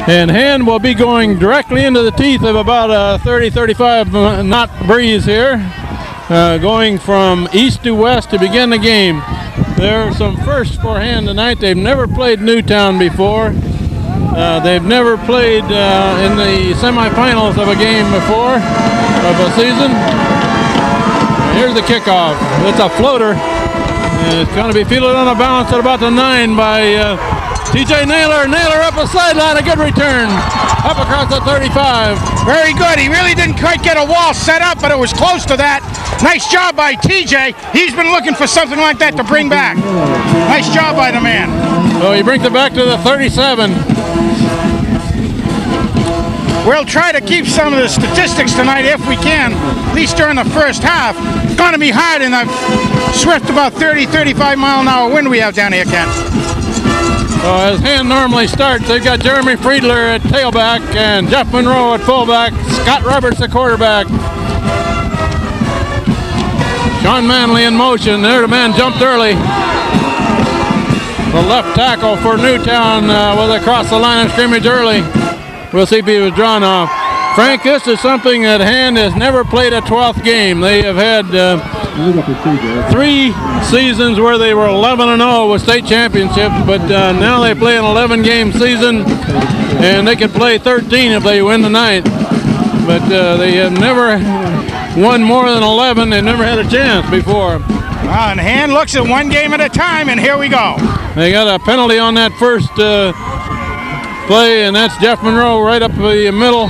And Hand will be going directly into the teeth of about a 30-35 knot breeze here, going from east to west to begin the game. There are some firsts for Hand tonight. They've never played Newtown before. They've never played in the semifinals of a game before of a season. Here's the kickoff. It's a floater. It's going to be fielded on a bounce at about the 9 by TJ Naylor. Naylor up the sideline. A good return. Up across the 35. Very good. He really didn't quite get a wall set up, but it was close to that. Nice job by TJ. He's been looking for something like that to bring back. Nice job by the man. So he brings it back to the 37. We'll try to keep some of the statistics tonight if we can, at least during the first half. It's going to be hard in the swift about 30-35 mile an hour wind we have down here, Ken. So as Hand normally starts, they've got Jeremy Friedler at tailback and Jeff Monroe at fullback, Scott Roberts at quarterback. Sean Manley in motion. There the man jumped early. The left tackle for Newtown was across the line of scrimmage early. We'll see if he was drawn off. Frank, this is something that Hand has never played a 12th game. They have had 3 seasons where they were 11-0 with state championships, but now they play an 11-game season, and they can play 13 if they win tonight. But they have never won more than 11. They've never had a chance before. And Hand looks at one game at a time, and here we go. They got a penalty on that first play, and that's Jeff Monroe right up the middle.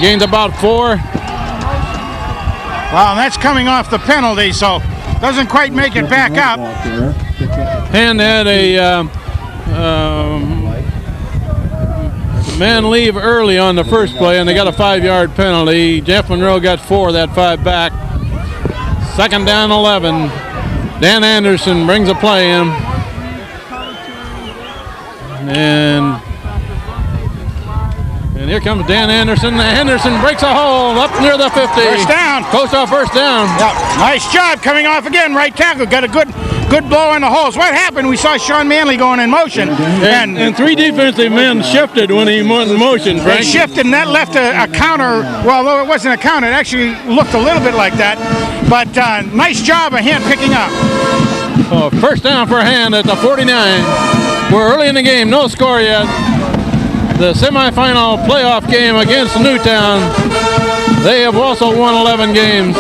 Gains about 4. Wow, and that's coming off the penalty, so doesn't quite make it back up. Hand had a man leave early on the first play, and they got a 5-yard penalty. Jeff Monroe got 4, that 5 back. Second down 11. Dan Anderson brings a play in. And here comes Dan Anderson. Anderson breaks a hole up near the 50. First down. Coast off first down. Yep. Nice job coming off again. Right tackle. Got a good blow in the holes. What happened? We saw Sean Manley going in motion. And 3 defensive men shifted when he went in motion, Frank. They shifted, and that left a counter. Well, though it wasn't a counter, it actually looked a little bit like that. But nice job of Hand picking up. Oh, first down for Hand at the 49. We're early in the game. No score yet. The semifinal playoff game against Newtown. They have also won 11 games.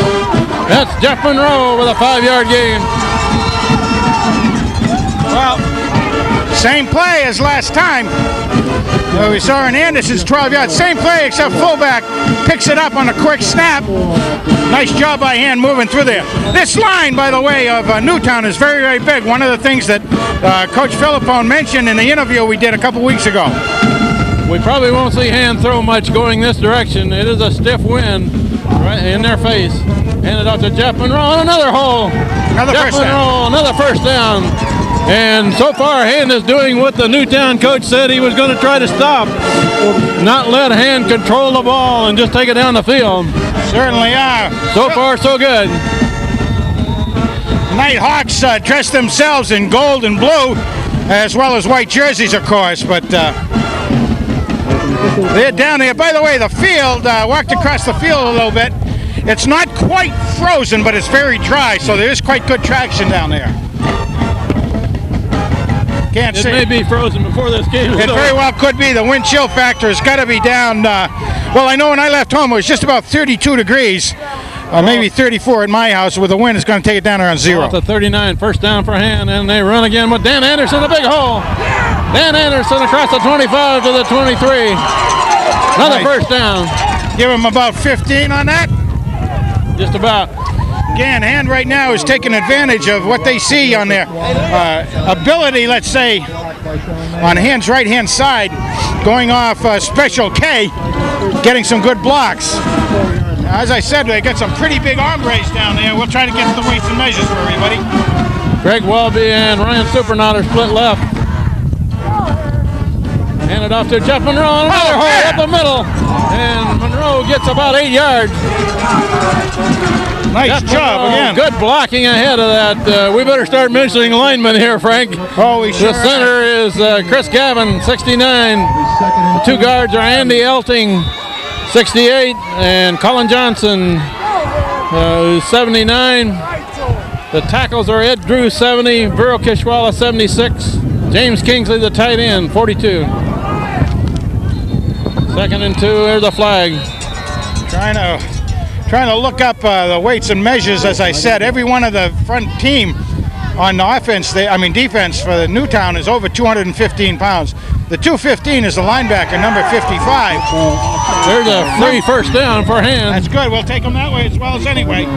That's Jeff Monroe with a 5-yard gain. Well, same play as last time. We saw in Anderson's 12-yard. Same play except fullback picks it up on a quick snap. Nice job by Hand moving through there. This line, by the way, of Newtown is very, very big. One of the things that Coach Philippone mentioned in the interview we did a couple weeks ago. We probably won't see Hand throw much going this direction. It is a stiff wind right in their face. Handed off to Jeff Monroe, and another hole. Another first down. Another first down. And so far, Hand is doing what the Newtown coach said he was going to try to stop. Not let Hand control the ball and just take it down the field. Certainly are. So far, so good. Nighthawks dress themselves in gold and blue, as well as white jerseys, of course, but they're down there. By the way, the field, walked across the field a little bit. It's not quite frozen, but it's very dry, so there is quite good traction down there. Can't see. It may be frozen before this game is It over. very well could be. The wind chill factor has got to be down. Well, I know when I left home it was just about 32 degrees, maybe 34 at my house. With the wind, it's going to take it down around 0. Off the 39, first down for Hand, and they run again with Dan Anderson, a big hole. Dan Anderson across the 25 to the 23. Another first down. Give him about 15 on that. Just about. Again, Hand right now is taking advantage of what they see on their ability, let's say, on Hand's right-hand side, going off Special K, getting some good blocks. As I said, they got some pretty big hombres down there. We'll try to get the weights and measures for everybody. Greg Welby and Ryan Supernaut split left. Handed off to Jeff Monroe, another hole up the middle. And Monroe gets about 8 yards. Nice job again. Good blocking ahead of that. We better start mentioning linemen here, Frank. Oh, we sure. The center is Chris Gavin, 69. The two guards are Andy Elting, 68, and Colin Johnson, who's 79. The tackles are Ed Drew, 70, Vero Kishwala, 76. James Kingsley, the tight end, 42. 2nd and 2, there's the flag. Trying to look up the weights and measures, as I said. Every one of the front team on the defense for the Newtown is over 215 pounds. The 215 is the linebacker, number 55. There's a free first down for Hand. That's good. We'll take them that way as well as anyway.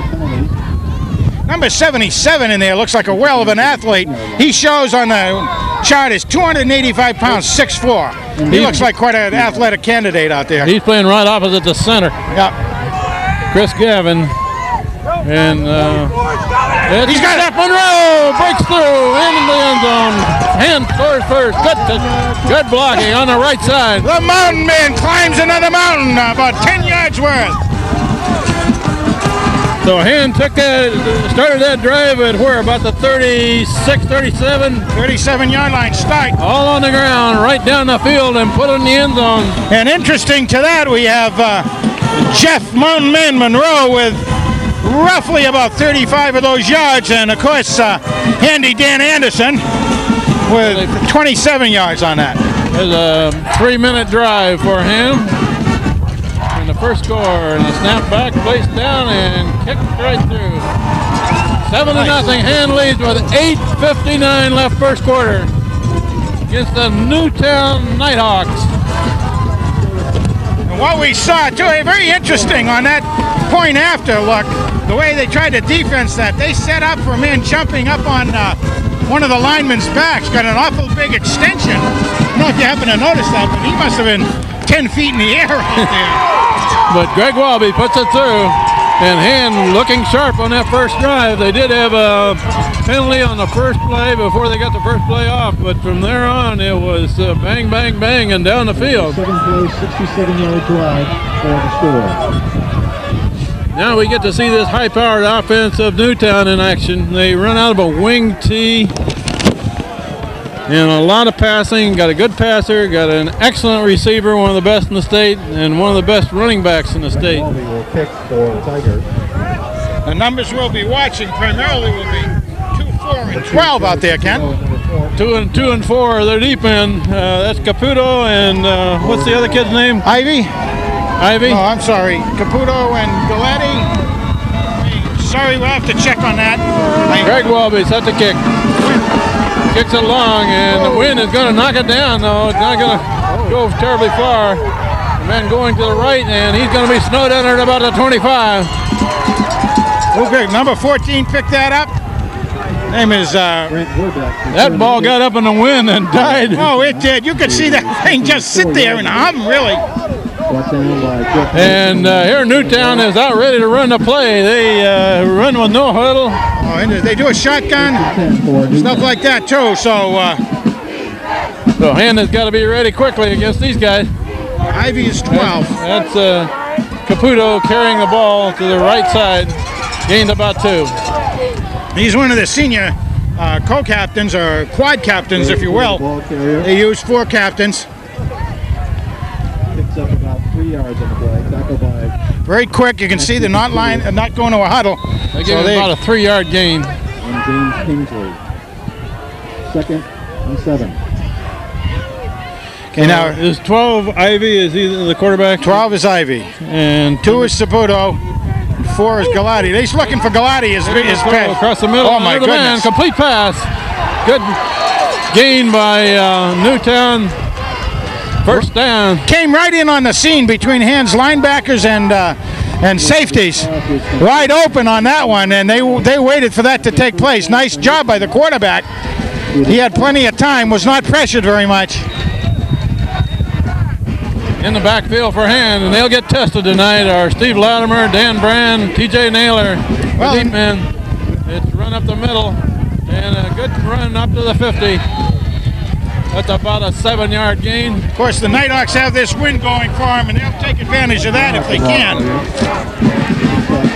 Number 77 in there looks like a whale of an athlete. He shows on the chart is 285 pounds, 6'4". He looks like quite an athletic candidate out there. He's playing right opposite the center. Yep. Chris Gavin. And he's got it. Monroe breaks through in the end zone. Hand scores first. Good blocking on the right side. The mountain man climbs another mountain, about 10 yards worth. So Hand started that drive at where? About the 36, 37? 37-yard line start. All on the ground, right down the field and put it in the end zone. And interesting to that, we have Jeff Mountain Man Monroe with roughly about 35 of those yards. And, of course, Handy Dan Anderson with 27 yards on that. There's a 3-minute drive for him. The first score, and a snap back, placed down, and kicked right through. 7-0. Hand leads with 8:59 left first quarter against the Newtown Nighthawks. And what we saw, too, very interesting on that point after look, the way they tried to defense that. They set up for a man jumping up on one of the linemen's backs, got an awful big extension. I don't know if you happen to notice that, but he must have been 10 feet in the air out there. But Greg Walby puts it through, and Hand looking sharp on that first drive. They did have a penalty on the first play before they got the first play off, but from there on it was bang, bang, bang, and down the field. Second play, 67-yard drive for the score. Now we get to see this high-powered offense of Newtown in action. They run out of a wing tee. And a lot of passing, got a good passer, got an excellent receiver, one of the best in the state, and one of the best running backs in the state. Will kick for the Tigers. The numbers we'll be watching primarily will be 2, 4, and 12 out there, Ken. 2 and 4, they're deep in. That's Caputo and what's the other kid's name? Ivy? Oh, I'm sorry. Caputo and Galati. Sorry, we'll have to check on that. Greg Walby's at the kick. Kicks it long, and the wind is going to knock it down, though. It's not going to go terribly far. The man going to the right, and he's going to be snowed under at about the 25. Okay, number 14 picked that up. Name is... that ball got up in the wind and died. Oh, it did. You could see that thing just sit there and hum, really. And here Newtown is out ready to run the play. They run with no huddle. Oh, and they do a shotgun, stuff like that too. So Hand has got to be ready quickly against these guys. Ivy is 12. That's Caputo carrying the ball to the right side. Gained about 2. He's one of the senior co-captains, or quad captains, if you will. They use 4 captains. Picks up about 3 yards on the play. Tackle by. Very quick. You can see they're not not going to a huddle. They give about a 3-yard gain. And James Kingsley. 2nd and 7. Okay, now is 12 Ivy? Is he the quarterback? 12 is Ivy, and 2 is Saputo, 4 is Galati. He's looking for Galati. His pass across the middle. Oh my goodness! Man. Complete pass. Good gain by Newtown. First down. Came right in on the scene between Hand's linebackers and safeties. Wide open on that one, and they waited for that to take place. Nice job by the quarterback. He had plenty of time, was not pressured very much. In the backfield for Hand, and they'll get tested tonight are Steve Latimer, Dan Brand, TJ Naylor. Well, deep men. It's run up the middle, and a good run up to the 50. That's about a 7-yard gain. Of course, the Nighthawks have this wind going for them, and they'll take advantage of that if they can.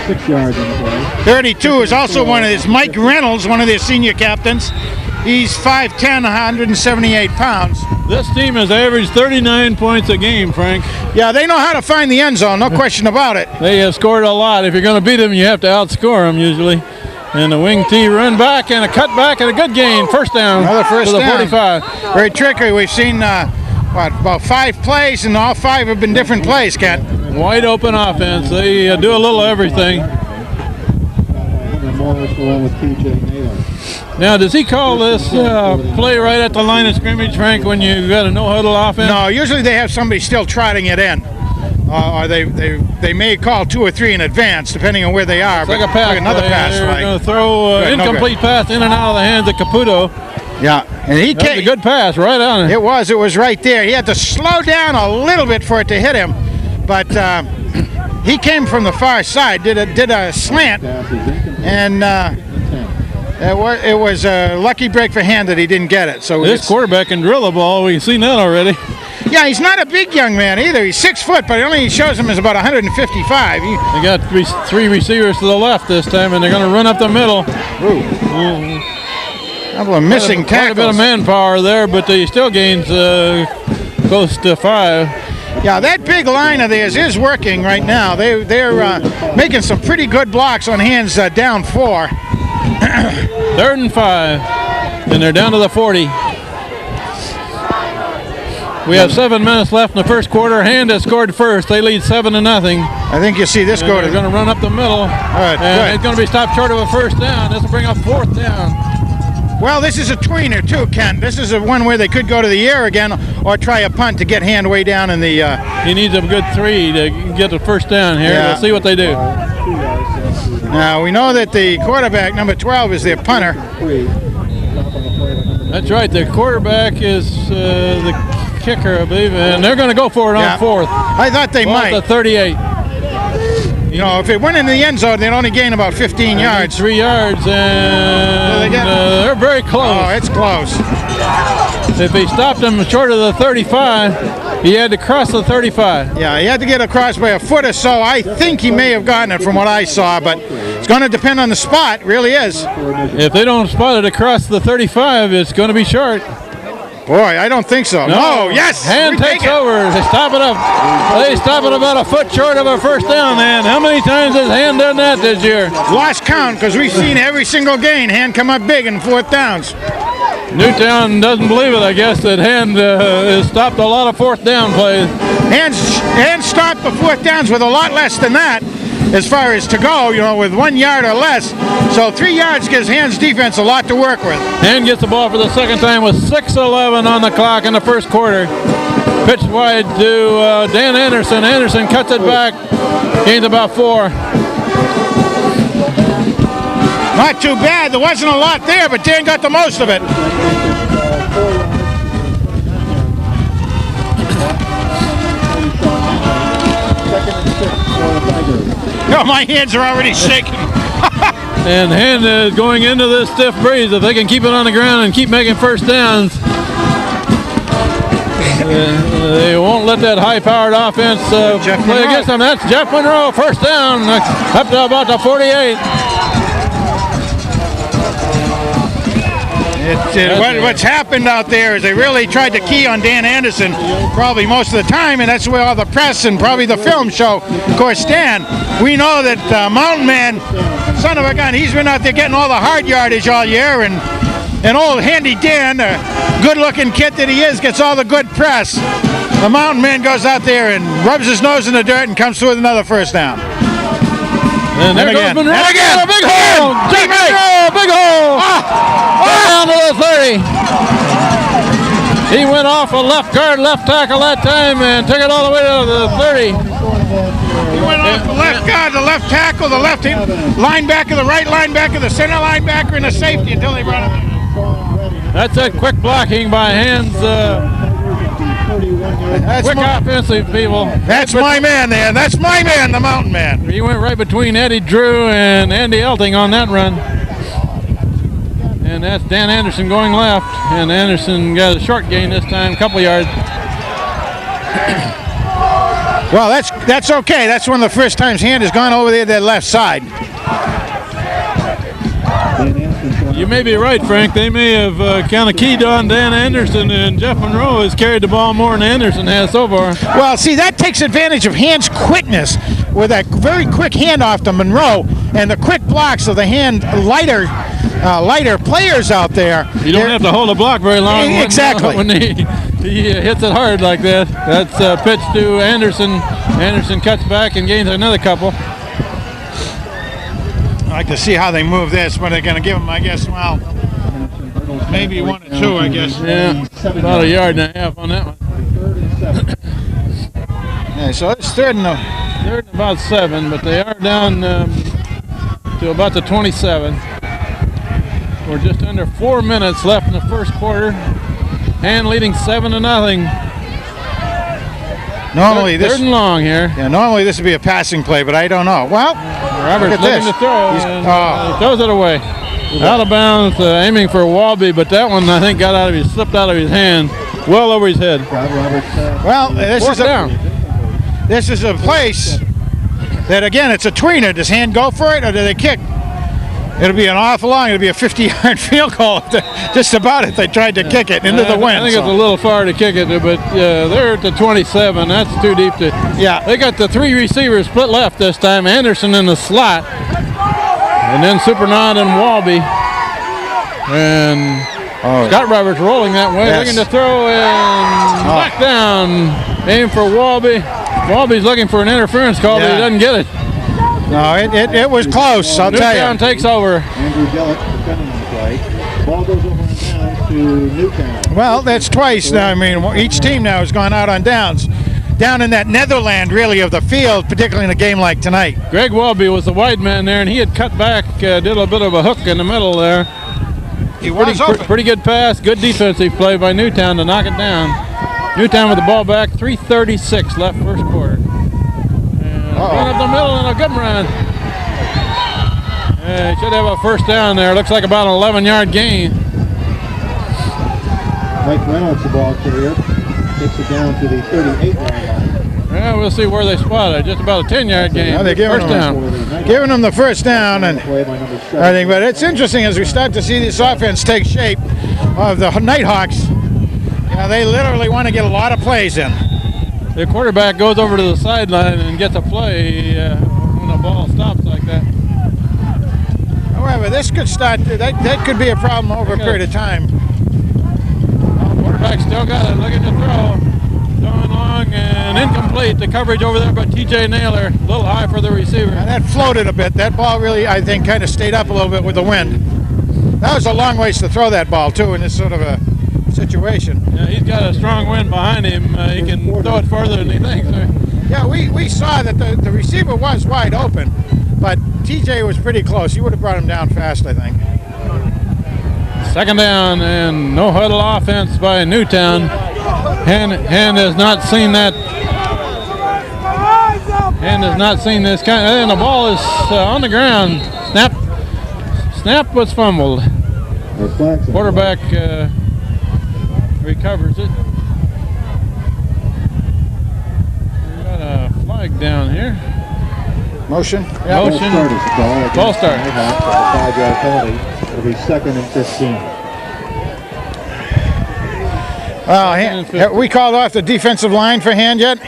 6 yards on the play. 32 is also one of his, Mike Reynolds, one of their senior captains. He's 5'10", 178 pounds. This team has averaged 39 points a game, Frank. Yeah, they know how to find the end zone, no question about it. They have scored a lot. If you're going to beat them, you have to outscore them usually. And the wing T run back and a cut back and a good gain. First down. Another first to the down. 45. Very tricky. We've seen about 5 plays, and all 5 have been different plays, Kent. Wide open offense. They do a little everything. Now, does he call this play right at the line of scrimmage, Frank, when you got a no-huddle offense? No, usually they have somebody still trotting it in. Or they may call 2 or 3 in advance, depending on where they are. It's like a pass. Like another pass. They're Right. going to throw incomplete pass in and out of the hands of Caputo. Yeah, and he That's a good pass right on it. It was right there. He had to slow down a little bit for it to hit him, but he came from the far side, did a slant, and it was a lucky break for hand that he didn't get it. So this quarterback can drill the ball. We've seen that already. Yeah, he's not a big young man either. He's 6 foot, but it only shows him as about 155. They got three receivers to the left this time, and they're going to run up the middle. Couple of missing tackles. Quite a bit of manpower there, but he still gains close to 5. Yeah, that big line of theirs is working right now. They're making some pretty good blocks on hands down 4. 3rd and 5, and they're down to the 40. We have 7 minutes left in the first quarter. Hand has scored first. They lead 7-0. I think you'll see this go to. They're going to run up the middle. Good. It's going to be stopped short of a first down. This will bring up 4th down. Well, this is a tweener too, Kent. This is a one where they could go to the air again or try a punt to get hand way down in the. He needs a good 3 to get the first down here. Yeah. We'll see what they do. Now we know that the quarterback, number 12, is their punter. That's right. The quarterback is the kicker, I believe, and they're going to go for it on 4th. I thought they might. The 38. You know, if it went in the end zone, they'd only gain about 15 yards. 3 yards, and they're very close. Oh, it's close. If he stopped him short of the 35, he had to cross the 35. Yeah, he had to get across by a foot or so. I think he may have gotten it from what I saw, but it's going to depend on the spot. It really is. If they don't spot it across the 35, it's going to be short. Boy, I don't think so. No, yes. Hand takes over. They stop it up. They stop it about a foot short of a first down, man. How many times has Hand done that this year? Lost count, because we've seen every single gain Hand come up big in 4th downs. Newtown doesn't believe it, I guess, that Hand has stopped a lot of 4th down plays. Hand stopped the 4th downs with a lot less than that as far as to go, you know, with 1 yard or less. So 3 yards gives Hand's defense a lot to work with. Hand gets the ball for the second time with 6:11 on the clock in the first quarter. Pitch wide to Dan Anderson. Anderson cuts it back, gains about 4. Not too bad. There wasn't a lot there, but Dan got the most of it. No, my hands are already shaking. And Hand is going into this stiff breeze. If they can keep it on the ground and keep making first downs, they won't let that high-powered offense play against them. That's Jeff Monroe, first down, up to about the 48. What's happened out there is they really tried to key on Dan Anderson probably most of the time, and that's where all the press and probably the film show. Of course, Dan, we know that Mountain Man, son of a gun, he's been out there getting all the hard yardage all year, and old Handy Dan, a good-looking kid that he is, gets all the good press. The Mountain Man goes out there and rubs his nose in the dirt and comes through with another first down. And there goes Monroe. And again. A big hole. Jeff Monroe, big hole. Down to the 30. He went off a left guard, left tackle that time and took it all the way to the 30. He went off the left guard, the left tackle, the left linebacker, the right linebacker, the center linebacker, and the safety until they brought him in. That's that quick blocking by Hand's quick offensive people. That's my man there. That's my man, the Mountain Man. He went right between Eddie Drew and Andy Elting on that run. And that's Dan Anderson going left. And Anderson got a short gain this time, a couple yards. Well, that's okay. That's one of the first times Hand has gone over there to that left side. You may be right, Frank. They may have kind of keyed on Dan Anderson, and Jeff Monroe has carried the ball more than Anderson has so far. Well, see, that takes advantage of Hand's quickness with that very quick handoff to Monroe and the quick blocks of the Hand lighter players out there. You don't have to hold a block very long. Exactly. When he hits it hard like that. That's a pitch to Anderson. Anderson cuts back and gains another couple. I'd like to see how they move this, but they're going to give him, I guess, well, maybe 1 or 2, I guess. Yeah, about a yard and a half on that one. Yeah, so it's third and about 7, but they are down to about the 27. We're just under 4 minutes left in the first quarter. Hand leading 7-0. Normally third and long here. Yeah, normally this would be a passing play, but I don't know. Well, Roberts looking to throw. He throws it away. Out of bounds, aiming for Walby, but that one I think slipped out of his hand, well over his head. Well, this is a place that, again, it's a tweener. Does Hand go for it or do they kick? It'll be an awful long. It'll be a 50-yard field goal. Just about it. They tried to kick it into the wind. I think it's a little far to kick it, but they're at the 27. That's too deep to. Yeah. They got the 3 receivers split left this time. Anderson in the slot, and then Supernod and Walby, and Scott Roberts rolling that way, looking to throw and back down. Aim for Walby. Walby's looking for an interference call, but he doesn't get it. No, it was close, I'll tell you. Newtown takes over. Andrew Gillett defending the play. Ball goes over and down to Newtown. Well, that's twice now. I mean, each team now has gone out on downs. Down in that Netherland, really, of the field, particularly in a game like tonight. Greg Walby was the wide man there, and he had cut back, did a bit of a hook in the middle there. Pretty good pass, good defensive play by Newtown to knock it down. Newtown with the ball back, 3:36 left first quarter. Run up the middle and a good run. Should have a first down there. Looks like about an 11-yard gain. Mike Reynolds, the ball carrier, takes it down to the 38-yard line. Yeah, we'll see where they spot it. Just about a 10-yard gain. Well, they're giving them the first down, and I think. But it's interesting as we start to see this offense take shape of the Nighthawks. They literally want to get a lot of plays in. The quarterback goes over to the sideline and gets a play when the ball stops like that. However, this could start. That could be a problem over a period of time. Quarterback still got it, looking to throw. Throwing long and incomplete. The coverage over there by T.J. Naylor. A little high for the receiver. And that floated a bit. That ball really, I think, kind of stayed up a little bit with the wind. That was a long ways to throw that ball, too, in this sort of a situation. Yeah, he's got a strong wind behind him. He can throw it further than he thinks. Yeah, we saw that the receiver was wide open, but TJ was pretty close. He would have brought him down fast, I think. Second down and no huddle offense by Newtown. Hand has not seen that. Hand has not seen this kind. And the ball is on the ground. Snap was fumbled. Quarterback recovers it. We got a flag down here. Motion. Yeah. Motion. Ball start. 5-yard penalty. It'll be 2nd and 15. Have we called off the defensive line for Hand yet?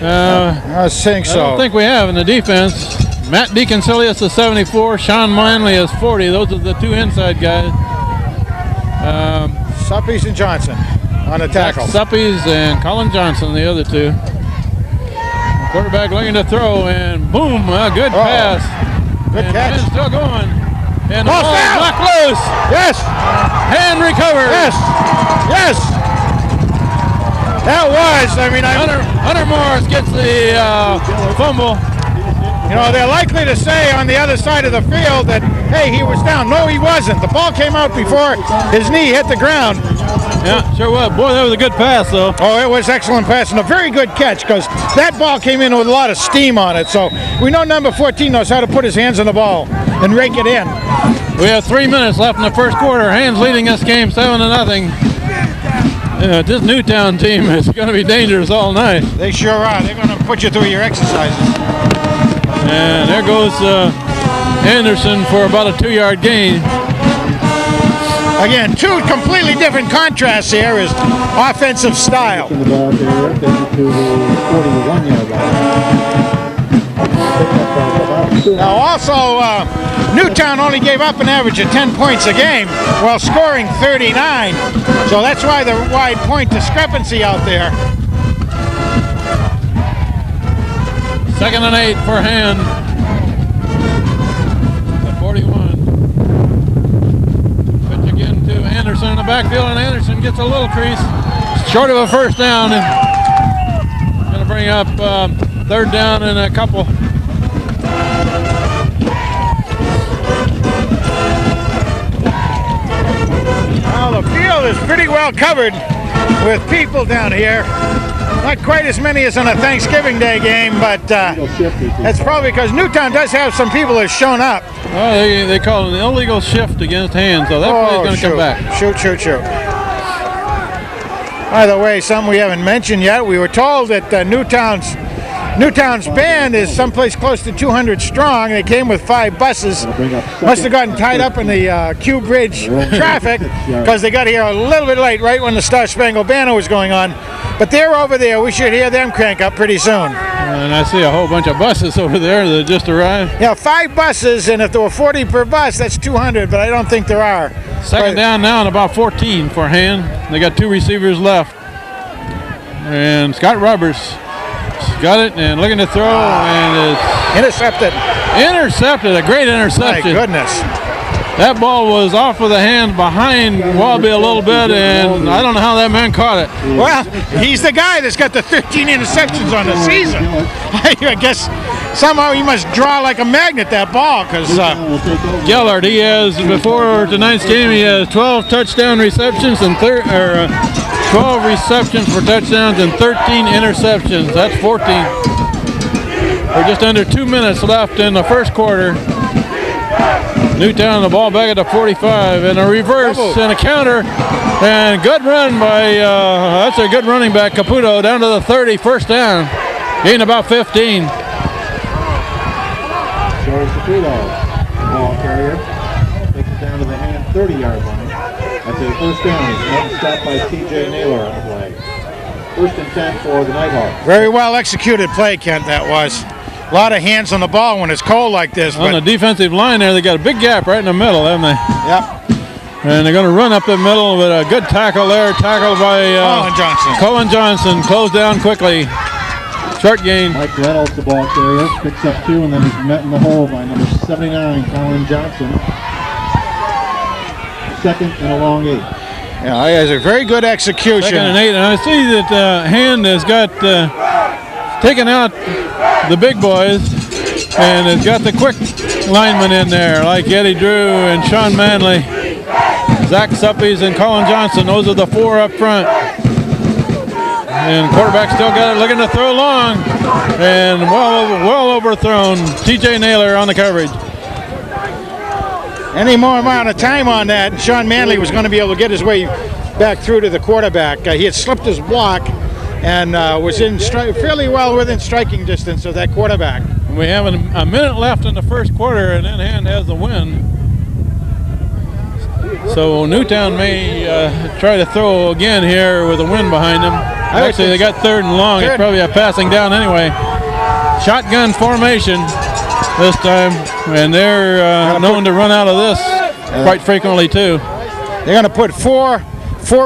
I was saying so. I don't think we have in the defense. Matt DeConcilius is 74. Sean Minley is 40. Those are the 2 inside guys. Suppies and Johnson on the tackle. Suppies and Colin Johnson, the other 2. Quarterback looking to throw, and boom, a good pass. Good catch. And still going. And the ball is knocked loose. Yes. Hand recovered. Yes. That was, Hunter Morris gets the fumble. They're likely to say on the other side of the field that, hey, he was down. No, he wasn't. The ball came out before his knee hit the ground. Yeah, sure was. Boy, that was a good pass, though. Oh, it was excellent pass and a very good catch because that ball came in with a lot of steam on it. So we know number 14 knows how to put his hands on the ball and rake it in. We have 3 minutes left in the first quarter. Hands leading this game 7-0. This Newtown team is going to be dangerous all night. They sure are. They're going to put you through your exercises. And there goes Anderson for about a 2-yard gain. Again, two completely different contrasts here is offensive style. In the ball there, taken to the 41-yard line. Now also, Newtown only gave up an average of 10 points a game while scoring 39. So that's why the wide point discrepancy out there. 2nd and 8 for Hand. The 41. Pitch again to Anderson in the backfield, and Anderson gets a little crease. Short of a first down. And going to bring up 3rd down and a couple. Well, the field is pretty well covered with people down here. Not quite as many as on a Thanksgiving Day game, but that's probably because Newtown does have some people that have shown up. Well, they call it an illegal shift against Hand, so that play's going to come back. Shoot. By the way, something we haven't mentioned yet, we were told that Newtown's band is someplace close to 200 strong. They came with 5 buses. Must have gotten tied up in the Q Bridge traffic because they got here a little bit late, right when the Star Spangled Banner was going on. But they're over there. We should hear them crank up pretty soon. And I see a whole bunch of buses over there that just arrived. Yeah, 5 buses, and if there were 40 per bus, that's 200, but I don't think there are. 2nd down now and about 14 for Hand. They got 2 receivers left. And Scott Roberts got it and looking to throw and is intercepted. A great interception. My goodness. That ball was off of the hand behind Wallaby a little bit, and I don't know how that man caught it. Well, he's the guy that's got the 13 interceptions on the season. I guess somehow he must draw like a magnet, that ball, because Gellert, he has, before tonight's game, he has 12 touchdown receptions and 12 receptions for touchdowns and 13 interceptions. That's 14. We're just under 2 minutes left in the first quarter. Newtown, the ball back at the 45, and a reverse and a counter, and good run by, that's a good running back, Caputo, down to the 30, first down, gain about 15. Joey Caputo, ball carrier, takes it down to the Hand 30-yard line. That's a first down. It's stopped by T.J. Naylor on the play. 1st and 10 for the Nighthawks. Very well executed play, Kent, that was. A lot of hands on the ball when it's cold like this. On the defensive line there, they got a big gap right in the middle, haven't they? Yep. And they're going to run up the middle with a good tackle there, tackled by Colin Johnson. Closed down quickly. Short gain. Mike Reynolds, the ball carrier, picks up 2, and then he's met in the hole by number 79, Colin Johnson. 2nd and a long 8. Yeah, he has a very good execution. 2nd and 8, and I see that Hand has got taken out the big boys and has got the quick linemen in there, like Eddie Drew and Sean Manley, Zach Suppies and Colin Johnson. Those are the 4 up front. And quarterback still got it, looking to throw long, and well overthrown. T.J. Naylor on the coverage. Any more amount of time on that, and Sean Manley was going to be able to get his way back through to the quarterback. He had slipped his block and was in fairly well within striking distance of that quarterback. We have a minute left in the first quarter, and then Hand has the win. So Newtown may try to throw again here with a wind behind them. Actually, they got 3rd and long. It's probably a passing down anyway. Shotgun formation this time, and they're known to run out of this quite frequently too. They're going to put four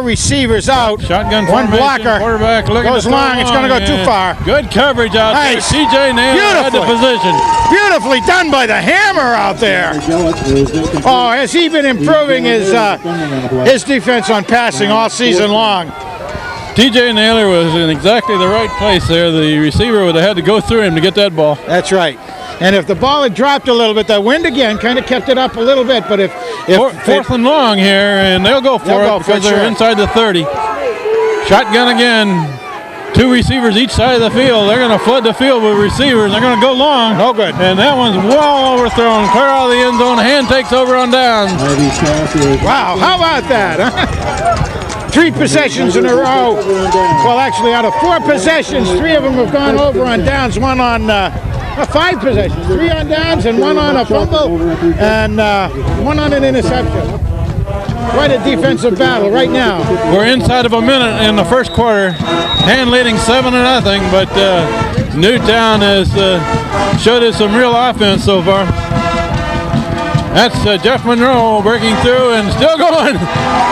receivers out. Shotgun one formation, blocker. Quarterback goes long. It's going to go too far. Good coverage out there. T.J. Naylor had the position. Beautifully done by the hammer out there. Oh, has he been improving his defense on passing all season long? T.J. Naylor was in exactly the right place there. The receiver would have had to go through him to get that ball. That's right. And if the ball had dropped a little bit, the wind again kind of kept it up a little bit. But if fourth and long here, and they'll go for it because they're inside the 30. Shotgun again. 2 receivers each side of the field. They're going to flood the field with receivers. They're going to go long. No good. And that one's well overthrown. Clear out of the end zone. Hand takes over on down. Wow, how about that? Huh? 3 possessions in a row. Well, actually, out of 4 possessions, 3 of them have gone over on downs. 1 on 5 possessions. 3 on downs and 1 on a fumble and 1 on an interception. Quite a defensive battle right now. We're inside of a minute in the first quarter. Hand leading 7-0, but Newtown has showed us some real offense so far. That's Jeff Monroe breaking through and still going.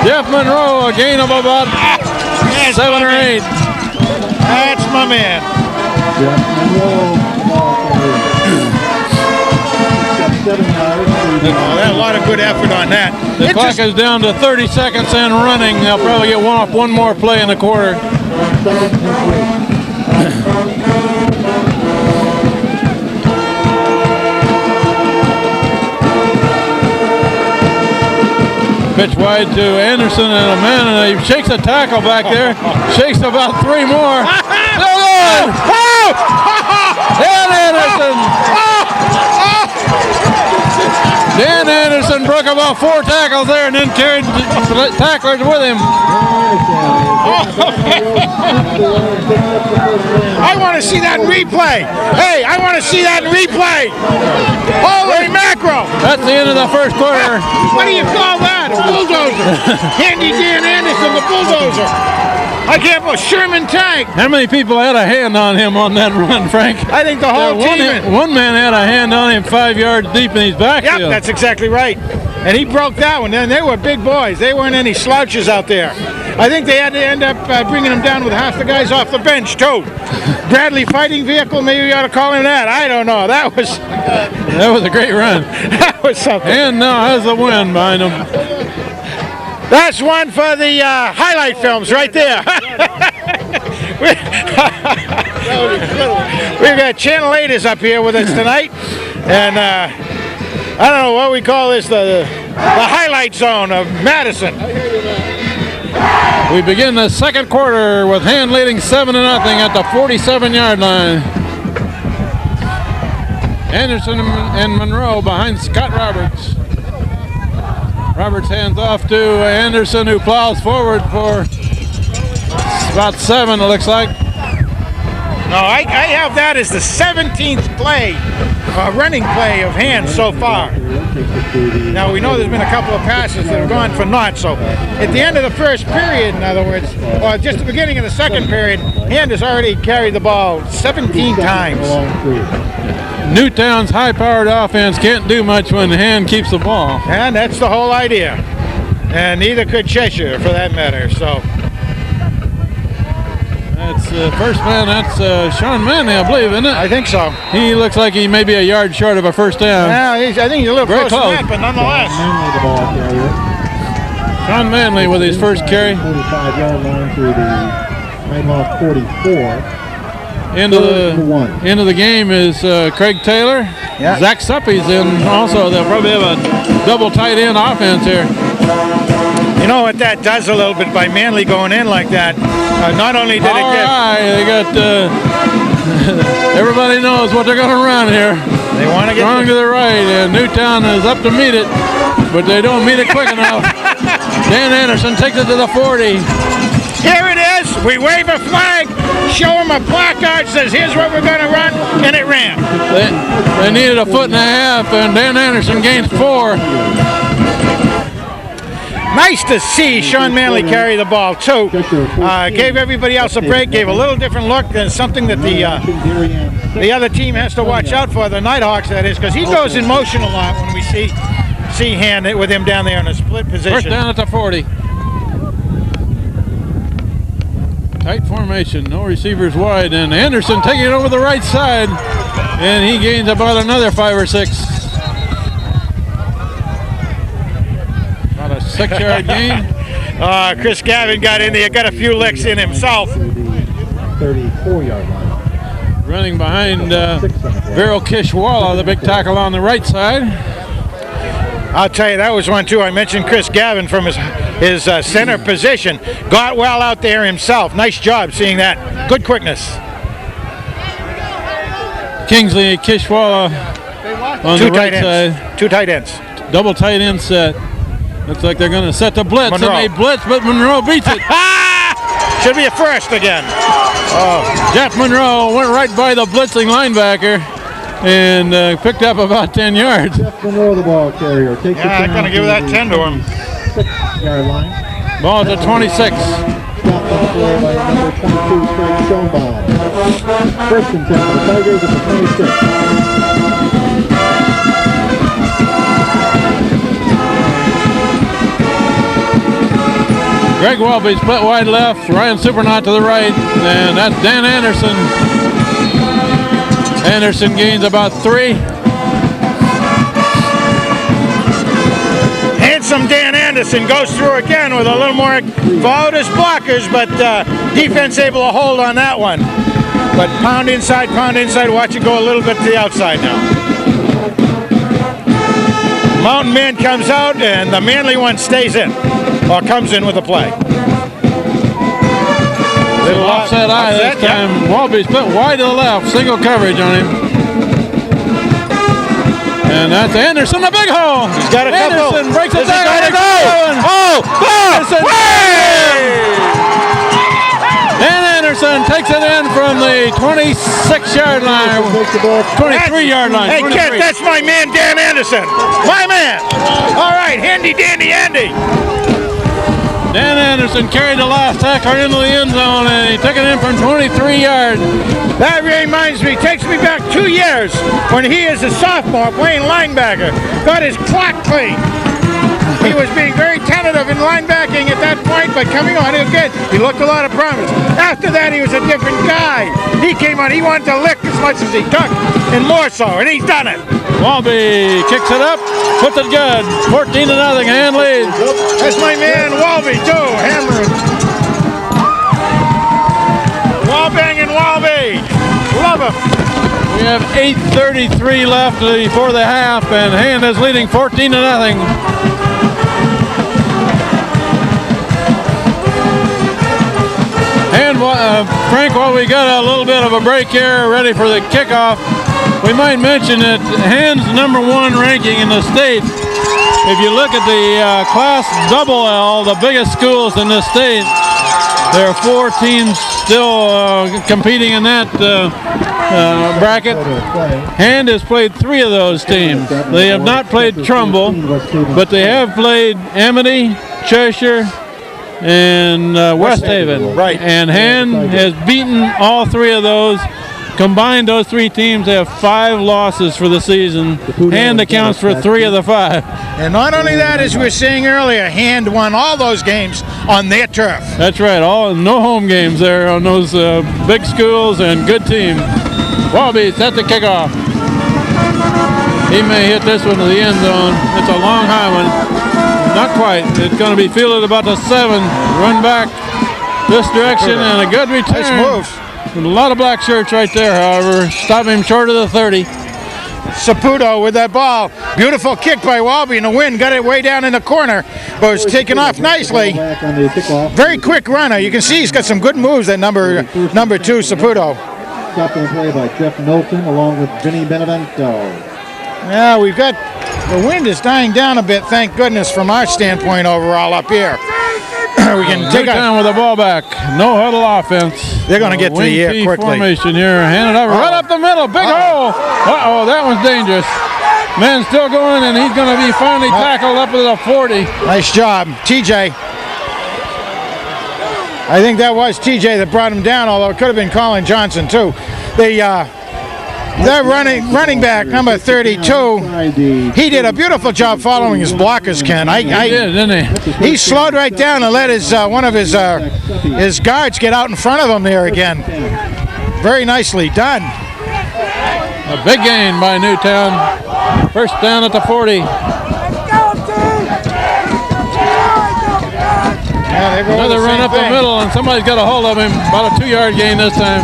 Jeff Monroe, a gain of about 7 or 8. That's my man. Jeff Monroe. A lot of good effort on that. The clock is down to 30 seconds and running. They'll probably get one more play in the quarter. Pitch wide to Anderson and a man, and he shakes a tackle back there. Shakes about 3 more. Dan Anderson! Dan Anderson broke about 4 tackles there and then carried the tacklers with him. I want to see that in replay. Hey, I want to see that in replay. Holy mackerel. That's the end of the first quarter. What do you call that? A bulldozer. Handy Dan Anderson, the bulldozer. I can't believe Sherman Tank. How many people had a hand on him on that run, Frank? I think the whole team. One man had a hand on him 5 yards deep in his backfield. Yep, that's exactly right. And he broke that one. And they were big boys. They weren't any slouches out there. I think they had to end up bringing him down with half the guys off the bench, too. Bradley fighting vehicle, maybe you ought to call him that. I don't know. That was a great run. That was something. And now has the win behind him. That's one for the highlight films right there. We've got Channel 8 is up here with us tonight. And I don't know what we call this, the highlight zone of Madison. We begin the second quarter with Hand leading 7-0 at the 47-yard line. Anderson and Monroe behind Scott Roberts. Roberts hands off to Anderson, who plows forward for about 7, it looks like. No, I have that as the 17th play, running play of Hand so far. Now, we know there's been a couple of passes that have gone for naught, so at the end of the first period, in other words, or just the beginning of the second period, Hand has already carried the ball 17 times. Newtown's high-powered offense can't do much when Hand keeps the ball. And that's the whole idea. And neither could Cheshire, for that matter, so. That's first man, that's Sean Manley, I believe, isn't it? I think so. He looks like he may be a yard short of a first down. Yeah, I think he's a little close to that, but nonetheless. Sean Manley with his first carry. 45-yard line through the Nighthawk 44. End of the game is Craig Taylor. Yeah. Zach Suppy's in also. They'll probably have a double tight end offense here. You know what that does a little bit by Manley going in like that? Not only did it get... They got... everybody knows what they're going to run here. They want to get... Strong to the right, and Newtown is up to meet it, but they don't meet it quick enough. Dan Anderson takes it to the 40. Here it is. We wave a flag, show them a placard, says, here's what we're going to run, and it ran. They needed a foot and a half, and Dan Anderson gains 4. Nice to see Sean Manley carry the ball, too. Gave everybody else a break, gave a little different look than something that the other team has to watch out for, the Nighthawks, that is, because he goes in motion a lot when we see Hand with him down there in a split position. First down at the 40. Tight formation, no receivers wide, and Anderson taking it over the right side, and he gains about another 5 or 6. About a 6-yard gain. Chris Gavin got in there, got a few licks in himself. 34-yard line. Running behind Vero Kishwala, the big tackle on the right side. I'll tell you, that was one too. I mentioned Chris Gavin from his center position. Got well out there himself. Nice job seeing that. Good quickness. Kingsley Kishwala on the right side. Two tight ends. Double tight end set. Looks like they're going to set the blitz. Monroe. And they blitz, but Monroe beats it. Should be a first again. Jeff Monroe went right by the blitzing linebacker and picked up about 10 yards. Jeff Monroe, the ball carrier. Takes I'm going to give that 10 to him. 6-yard line. Ball's at 26. Stopped on the play by number 22, Craig Schoenbaum. First and 10 for the Tigers at the 26. Greg Welby split wide left, Ryan Supernaut to the right, and that's Dan Anderson. Anderson gains about 3. Handsome Dan Anderson goes through again with a little more, followed his blockers, but defense able to hold on that one. But pound inside, watch it go a little bit to the outside now. Mountain Man comes out, and the Manly one stays in, or comes in with a play. Little offset eye this time. Walby split wide to the left, single coverage on him. And that's Anderson, a big hole. He's got a couple. Anderson breaks it down. Oh! Dan Anderson takes it in from the 26-yard line, 23-yard line. Hey, 23. kid, that's my man, Dan Anderson. My man. All right, handy dandy Andy. Dan Anderson carried the last tackler into the end zone, and he took it in from 23 yards. That reminds me, takes me back 2 years when he is a sophomore playing linebacker. Got his clock clean. He was being very tentative in linebacking at that point, but coming on, he was good. He looked a lot of promise. After that, he was a different guy. He came on, he wanted to lick as much as he took, and more so, and he's done it. Walby kicks it up, puts it good, 14-0, hand lead. That's my man, Walby, too, hammering. Wallbanging Walby, love him. We have 8:33 left before the half, and Hand is leading 14-0. And Frank, while we got a little bit of a break here, ready for the kickoff, we might mention that Hand's #1 ranking in the state. If you look at the Class Double-L, the biggest schools in the state, there are 4 teams still competing in that bracket. Hand has played 3 of those teams. They have not played Trumbull, but they have played Amity, Cheshire, and West Haven. Right. And Hand has beaten all 3 of those. Combined, those 3 teams have 5 losses for the season. Hand accounts for 3 of the 5. And not only that, as we were saying earlier, Hand won all those games on their turf. That's right. No home games there on those big schools and good teams. Walby set the kickoff. He may hit this one to the end zone. It's a long high one. Not quite. It's going to be fielded about the 7. Run back this direction and a good return. Nice move. A lot of black shirts right there, however. Stop him short of the 30. Saputo with that ball. Beautiful kick by Walby in the wind. Got it way down in the corner, but was taken off nicely. Very quick runner. You can see he's got some good moves, that number 2, Saputo. Stopped on the play by Jeff Milton along with Vinny Benevento. Yeah, we've got, the wind is dying down a bit, thank goodness, from our standpoint overall up here. We can take down with the ball back. No huddle offense. They're going to get to the air quickly. Formation here. Hand it up right up the middle. Big hole. Uh-oh, that one's dangerous. Man's still going, and he's going to be finally tackled up at the 40. Nice job, TJ. I think that was TJ that brought him down, although it could have been Colin Johnson too. Their running back, number 32, he did a beautiful job following his blockers, Ken. He did, didn't he? He slowed right down and let one of his guards get out in front of him there again. Very nicely done. A big gain by Newtown. First down at the 40. Yeah, another run up the middle, and somebody's got a hold of him. About a 2-yard gain this time.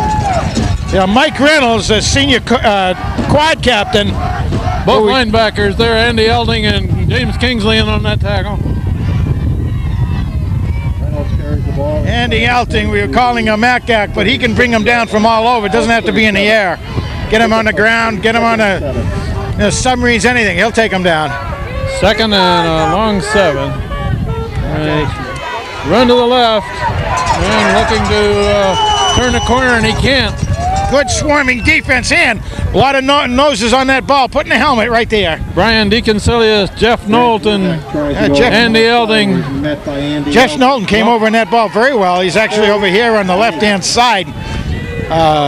Yeah, Mike Reynolds, the senior quad captain. Both linebackers there, Andy Elding and James Kingsley in on that tackle. Andy Elding, we were calling him Macak, but he can bring him down from all over. It doesn't have to be in the air. Get him on the ground, get him on the submarines, anything. He'll take him down. Second and a long 7. Run to the left and looking to turn the corner, and he can't. Good swarming defense in. A lot of noses on that ball. Putting the helmet right there. Brian DeConcilius, Jeff Knowlton, Andy Elding. Jeff Knowlton came over in that ball very well. He's actually over here on the left-hand side.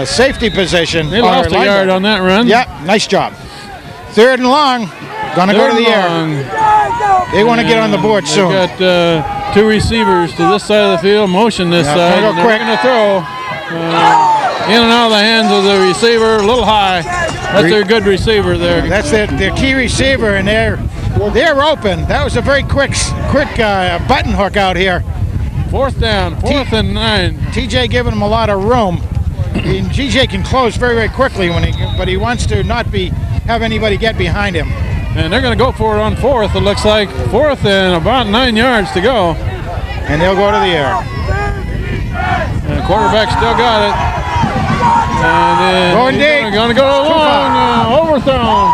Safety position. They lost a yard on that run. Yep, nice job. 3rd and long. Gonna go to the air. They want to get on the board soon. They've got 2 receivers to this side of the field, motion this side. Go and quick. They're going to throw. In and out of the hands of the receiver, a little high. That's their good receiver there. That's their key receiver, and they're open. That was a very quick button hook out here. 4th down, 4th and 9. TJ giving him a lot of room. TJ can close very, very quickly but he wants to not have anybody get behind him. And they're going to go for it on 4th. It looks like 4th and about 9 yards to go. And they'll go to the air. And the quarterback still got it. And going deep. Going to go long, overthrown.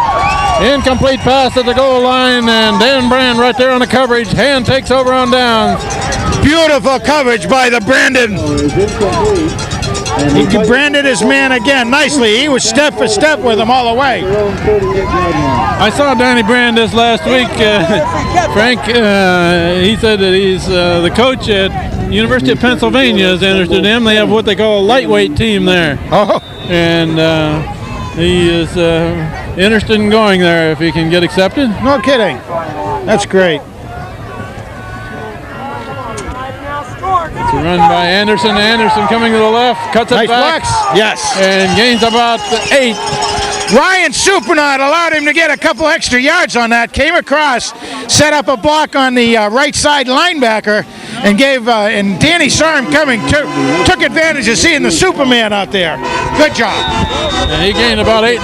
Incomplete pass at the goal line, and Dan Brand right there on the coverage. Hand takes over on downs. Beautiful coverage by the Brandon. He branded his man again nicely. He was step for step with him all the way. I saw Danny Brand this last week. Frank, he said that he's the coach at University of Pennsylvania is interested in him. They have what they call a lightweight team there. Oh. And he is interested in going there if he can get accepted. No kidding. That's great. It's a run by Anderson. Anderson coming to the left, cuts it nice back. Flex. Yes. And gains about 8. Ryan Supernaut allowed him to get a couple extra yards on that. Came across, set up a block on the right side linebacker, and and Danny saw him coming, took advantage of seeing the Superman out there. Good job. And he gained about 8.5.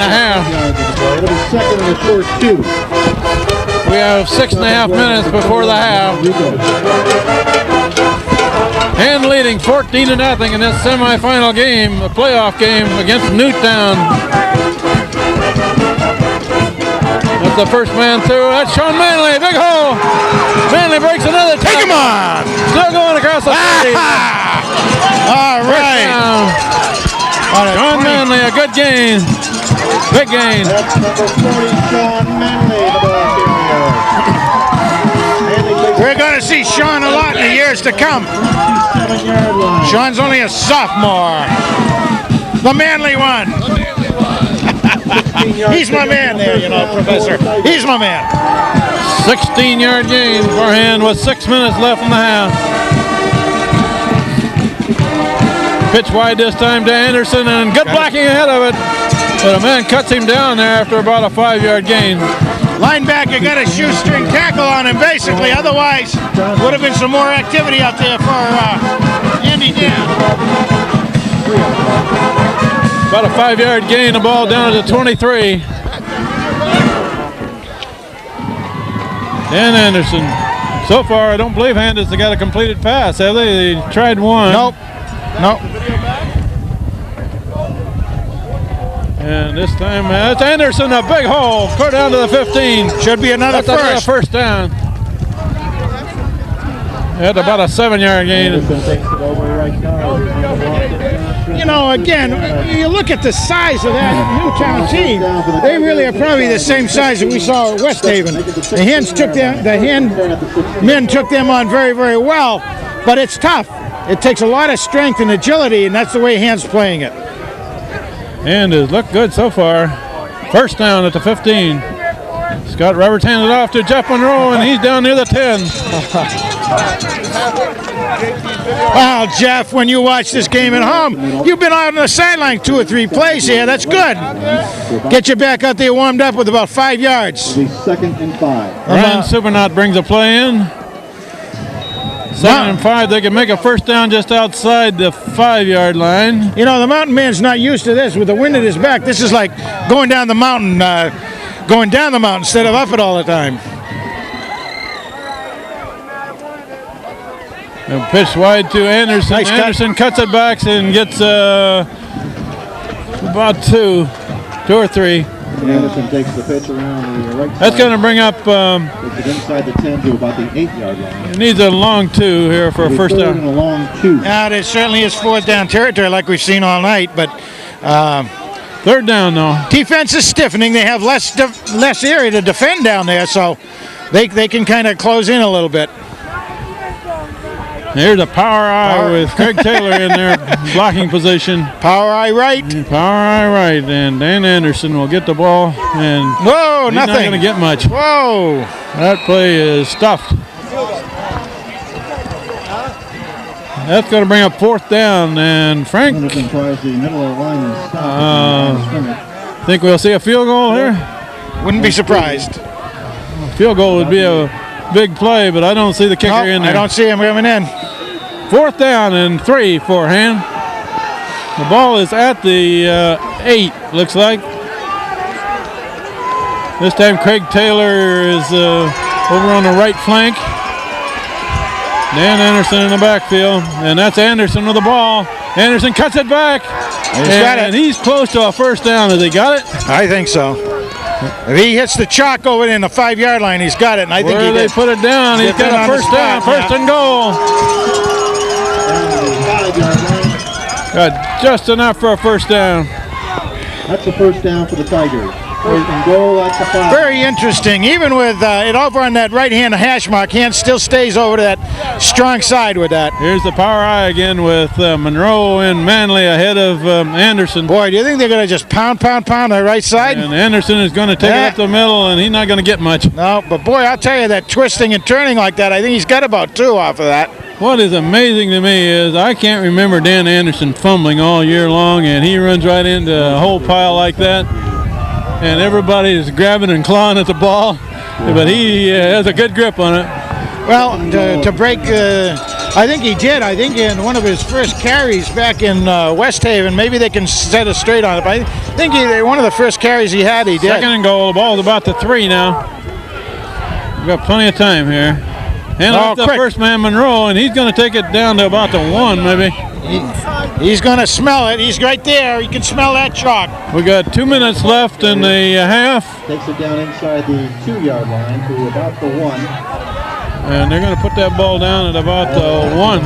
Second and a short 2. We have 6.5 minutes before the half. And leading 14-0 in this semifinal game, the playoff game against Newtown. That's the first man through. That's Sean Manley. Big hole. Manley breaks another tackle. Take him on. Still going across the 30. All right. Sean Manley, a good gain. Big gain. That's number 40, Sean Manley, the ball carrier. We're going to see Sean a lot in the years to come. Sean's only a sophomore. The Manley one. He's my man there, Professor. He's my man. 16-yard gain for hand with 6 minutes left in the half. Pitch wide this time to Anderson, and good blocking ahead of it. But a man cuts him down there after about a 5-yard gain. Linebacker got a shoestring tackle on him, basically. Otherwise, would have been some more activity out there for Andy Dan. About a 5-yard gain, the ball down to 23. Dan Anderson. So far, I don't believe Hand has got a completed pass, have they? They tried one. Nope. And this time, it's Anderson, a big hole, clear down to the 15. Should be another That's first down. At about a 7-yard gain. Again, you look at the size of that Newtown team. They really are probably the same size that we saw at West Haven. The men took them on very, very well, but it's tough. It takes a lot of strength and agility, and that's the way Hand's playing it. And has looked good so far. First down at the 15. Scott Roberts handed off to Jeff Monroe, and he's down near the 10. Wow, Jeff, when you watch this game at home, you've been out on the sideline 2 or 3 plays here. That's good. Get you back out there warmed up with about 5 yards. The 2nd and 5. Ryan Supernaut brings a play in. Second and 5. They can make a first down just outside the 5-yard line. You know, the mountain man's not used to this. With the wind at his back, this is like going down the mountain instead of up it all the time. And pitch wide to Anderson. Nice cut. Anderson cuts it back and gets about two or three. Anderson takes the pitch around the right side. That's going to bring up. Takes it inside the 10 to about the 8-yard line. He needs a long 2 here for a first Third down. and a long 2. Now, it certainly is fourth down territory like we've seen all night, but Third down though. defense is stiffening. They have less area to defend down there, so they can kind of close in a little bit. Here's a power eye with Craig Taylor in there blocking position. Power eye right. Power eye right, and Dan Anderson will get the ball, and Whoa, he's not nothing. going to get much. Whoa. That play is stuffed. That's going to bring up fourth down, and Frank, Anderson tries the middle of the line and stops. think we'll see a field goal here. Wouldn't be surprised. Field goal would be a big play, but I don't see the kicker in there. I don't see him coming in. Fourth down and 3 for hand. The ball is at the 8, looks like. This time Craig Taylor is over on the right flank. Dan Anderson in the backfield, and that's Anderson with the ball. Anderson cuts it back, and he's close to a first down. Has he got it? I think so. If he hits the chalk over in the 5-yard line, he's got it, and I think he Where did. they put it down, he's got a first down, first and goal. Got just enough for a first down. That's a first down for the Tigers. First and goal at the 5. Very interesting. Even with it over on that right-hand hash mark, hand still stays over to that strong side with that. Here's the power eye again with Monroe and Manley ahead of Anderson. Boy, do you think they're going to just pound the right side? And Anderson is going to take it up the middle, and he's not going to get much. No, but boy, I'll tell you, that twisting and turning like that, I think he's got about 2 off of that. What is amazing to me is I can't remember Dan Anderson fumbling all year long, and he runs right into a whole pile like that. And everybody is grabbing and clawing at the ball, but he has a good grip on it. Well, to break, I think he did. I think in one of his first carries back in West Haven, maybe they can set us straight on it, but I think one of the first carries he had, he did. Second and goal, the ball's about to 3 now. We've got plenty of time here. And off the first man, Monroe, and he's going to take it down to about the 1, maybe. He's going to smell it. He's right there. You can smell that chalk. We got 2 minutes left in the half. Takes it down inside the 2-yard line to about the 1. And they're going to put that ball down at about the 1.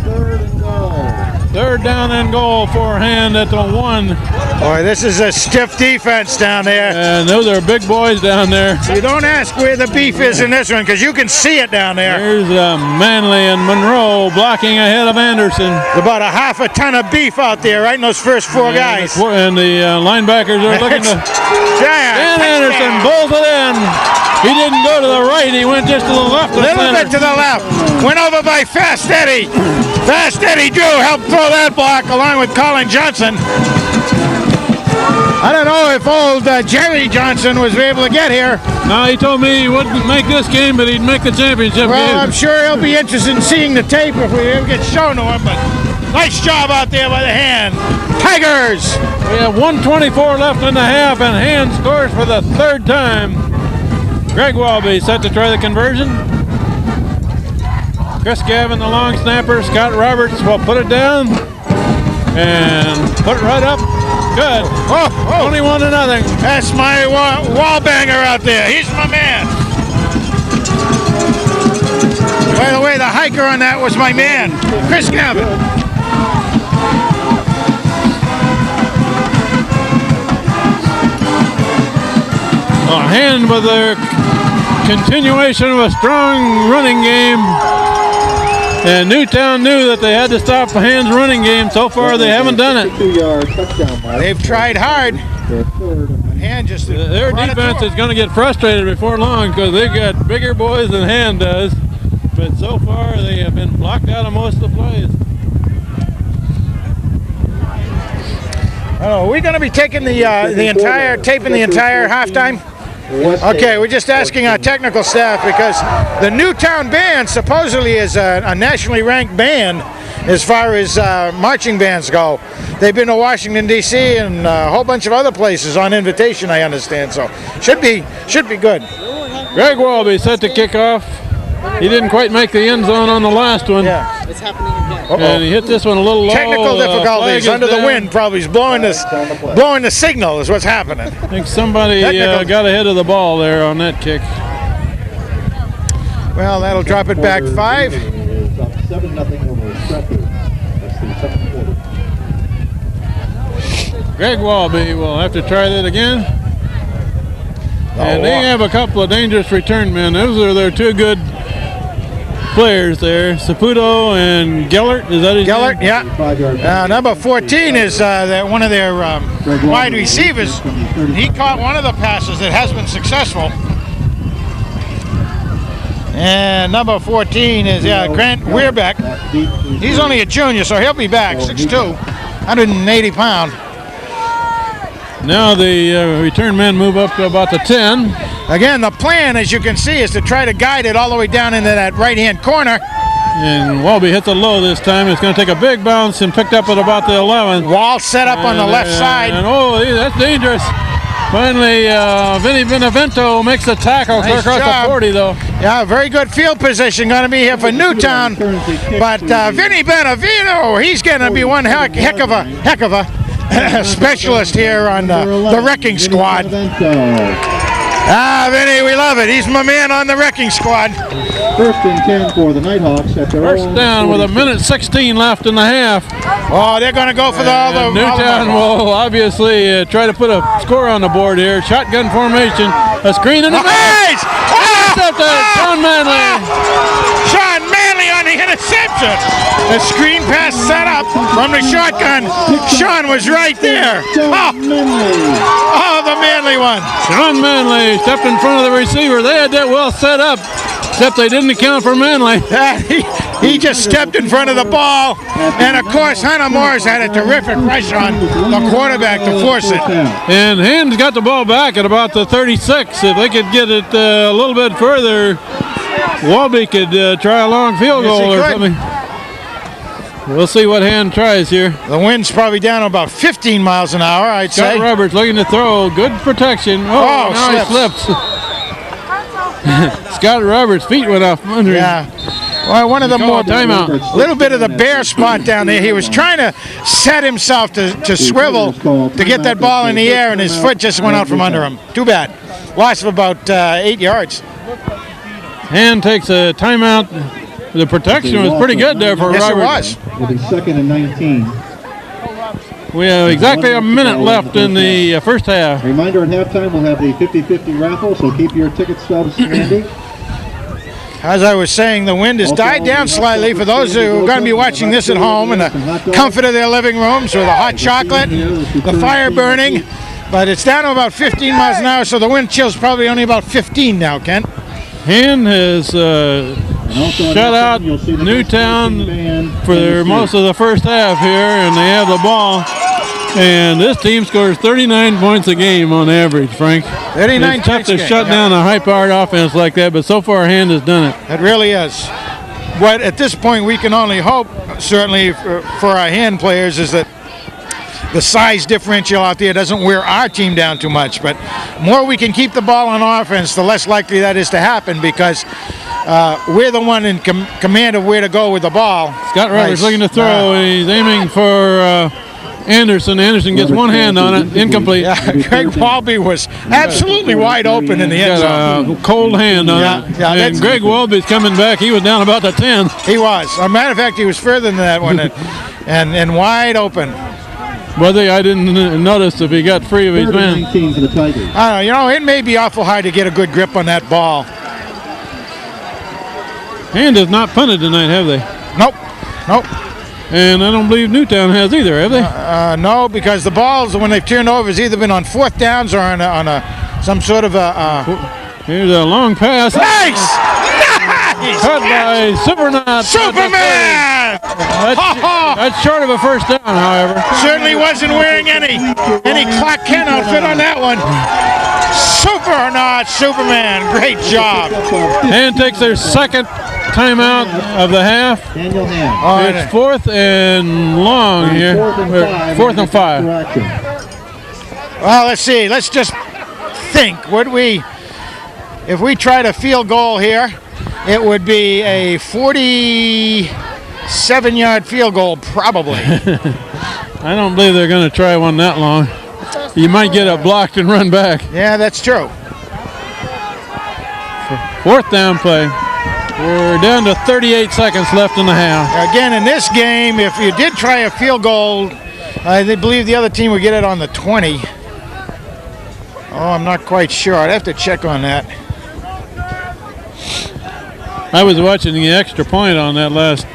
Third and goal. Third down and goal for hand at the 1. Boy, this is a stiff defense down there. And those are big boys down there. You don't ask where the beef is in this one because you can see it down there. Here's Manley and Monroe blocking ahead of Anderson. About a half a ton of beef out there, right in those first 4 guys. And the linebackers are looking to... Dan Anderson bolted in. He didn't go to the right. He went just to the left. A little bit to the left. Went over by Fast Eddie. Fast Eddie Drew helped throw that block along with Colin Johnson. I don't know if old Jerry Johnson was able to get here. No, he told me he wouldn't make this game, but he'd make the championship Well, game. I'm sure he'll be interested in seeing the tape if we ever get shown to him, but nice job out there by the hand. Tigers! We have 1:24 left in the half, and Hand scores for the 3rd time. Greg Walby set to try the conversion. Chris Gavin, the long snapper. Scott Roberts will put it down and put it right up. Good. 21-0. That's my wall banger out there. He's my man. By the way, the hiker on that was my man, Chris Gavin. Hand with their continuation of a strong running game. And Newtown knew that they had to stop Hand's running game. So far, they haven't done it. 2-yard touchdown mark. They've tried hard. Hand just their defense is going to get frustrated before long because they got bigger boys than Hand does. But so far, they have been blocked out of most of the plays. Are we going to be taking the entire halftime? Okay, we're just asking our technical staff because the Newtown band supposedly is a nationally ranked band as far as marching bands go. They've been to Washington, D.C. and a whole bunch of other places on invitation, I understand. So should be good. Greg Walby set to kick off. He didn't quite make the end zone on the last one. Yeah. It's happening again. And he hit this one a little low. Technical difficulties Flag under is the down. wind, probably is blowing the signal is what's happening. I think somebody Technical. got ahead of the ball there on that kick. Well, that'll drop it back 5. Is up 7-0 over Stratford. That's the second quarter. Greg Walby will have to try that again. And they have a couple of dangerous return men. Those are their two good players there, Saputo and Gellert. Is that his Gellert, name? yeah. Number 14 is one of their wide receivers. He caught one of the passes that has been successful. And number 14 is Grant Weirbeck. He's only a junior, so he'll be back. 6'2", 180 pound. Now the return men move up to about the 10. Again, the plan, as you can see, is to try to guide it all the way down into that right-hand corner. And Walby hit the low this time. It's going to take a big bounce and picked up at about the 11. Wall set up on the left side. And that's dangerous. Finally, Vinny Benevento makes the tackle Nice across job. the 40, though. Yeah, very good field position going to be here for Newtown. But Vinny Benevento, he's going to be one heck of a specialist here on the wrecking squad. Vinny, we love it. He's my man on the wrecking squad. 1st and 10 for the Nighthawks at their First own down with a minute 16 left in the half. Oh, they're going to go for Newtown will obviously try to put a score on the board here. Shotgun formation, a screen in the Nice! Sean Manley. Sean Manley on the interception. The screen pass set up from the shotgun. Sean was right there. Oh, the Manley one. Sean Manley stepped in front of the receiver. They had that well set up, except they didn't account for Manley. He just stepped in front of the ball, and of course Hunter Morris had a terrific rush on the quarterback to force it. And Hans got the ball back at about the 36. If they could get it a little bit further, Walby could try a long field goal or something. We'll see what Hand tries here. The wind's probably down about 15 miles an hour, I'd say. Scott Roberts looking to throw. Good protection. Oh, now he slips. Scott Roberts' feet went off under him. Yeah. Well, one of the more timeout. little bit of the bare spot down there. He was trying to set himself to swivel to get that ball in the air, and his foot just went out from under him. Too bad. Loss of about 8 yards. Hand takes a timeout. The protection was pretty good there for Yes, Roberts. it was. Will be 2nd and 19. We have exactly a minute left in the first half. Reminder, at halftime we'll have the 50-50 raffle, so keep your ticket stubs handy. As I was saying, the wind has died down slightly for those who are going to be watching this at home in the comfort of their living rooms with a hot chocolate, the fire burning. But it's down to about 15 miles an hour, so the wind chill's probably only about 15 now, Kent. Hand has shut out Newtown for most of the first half here, and they have the ball. And this team scores 39 points a game on average, Frank. 39 It's tough points a to game, shut down a high-powered offense like that, but so far Hand has done it. It really is. But at this point, we can only hope, certainly for our hand players, is that the size differential out there doesn't wear our team down too much. But more we can keep the ball on offense, the less likely that is to happen, because we're the one in command of where to go with the ball. Scott Roberts looking to throw. He's aiming for Anderson. Anderson gets one hand on it, incomplete. Yeah, Greg Walby was absolutely wide open in the end zone. Got a cold hand on it. Yeah, and Greg Walby's coming back. He was down about the 10. He was. As a matter of fact, he was further than that one, and wide open. Whether I didn't notice if he got free of his man. 19 for the Tigers. I don't know, it may be awful hard to get a good grip on that ball. Hand has not punted tonight, have they? Nope. And I don't believe Newtown has either, have they? No, because the balls, when they've turned over, has either been on 4th downs or on some sort of a... Here's a long pass. Nice! Cut by Superman! That's short of a first down, however. Certainly wasn't wearing any Clark Kent outfit on that one. Super, not Superman. Great job. Hand takes their second timeout of the half. Daniel Hand. It's 4th and long here. 4th and 5. Well, let's see. Let's just think. If we tried a field goal here, it would be a 47-yard field goal, probably. I don't believe they're going to try one that long. You might get it blocked and run back. Yeah, that's true. 4th down play. We're down to 38 seconds left in the half. Again, in this game, if you did try a field goal, I believe the other team would get it on the 20. Oh, I'm not quite sure. I'd have to check on that. I was watching the extra point on that last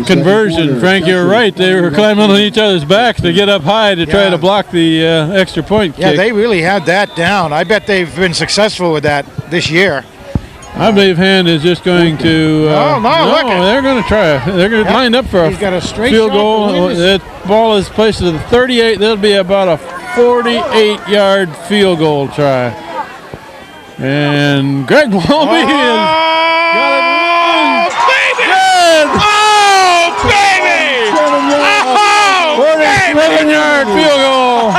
conversion. Frank, you're right. They were climbing on each other's backs to get up high to try to block the extra point Yeah, kick. they really had that down. I bet they've been successful with that this year. I believe Hand is just going to. look at- they're going to try. They're going to line up for He's got a straight field shot goal. to win. That ball is placed to the 38. That'll be about a 48-yard field goal try. And Greg Walby has got it wrong. Good. Oh, baby! Oh, baby! 47-yard field goal.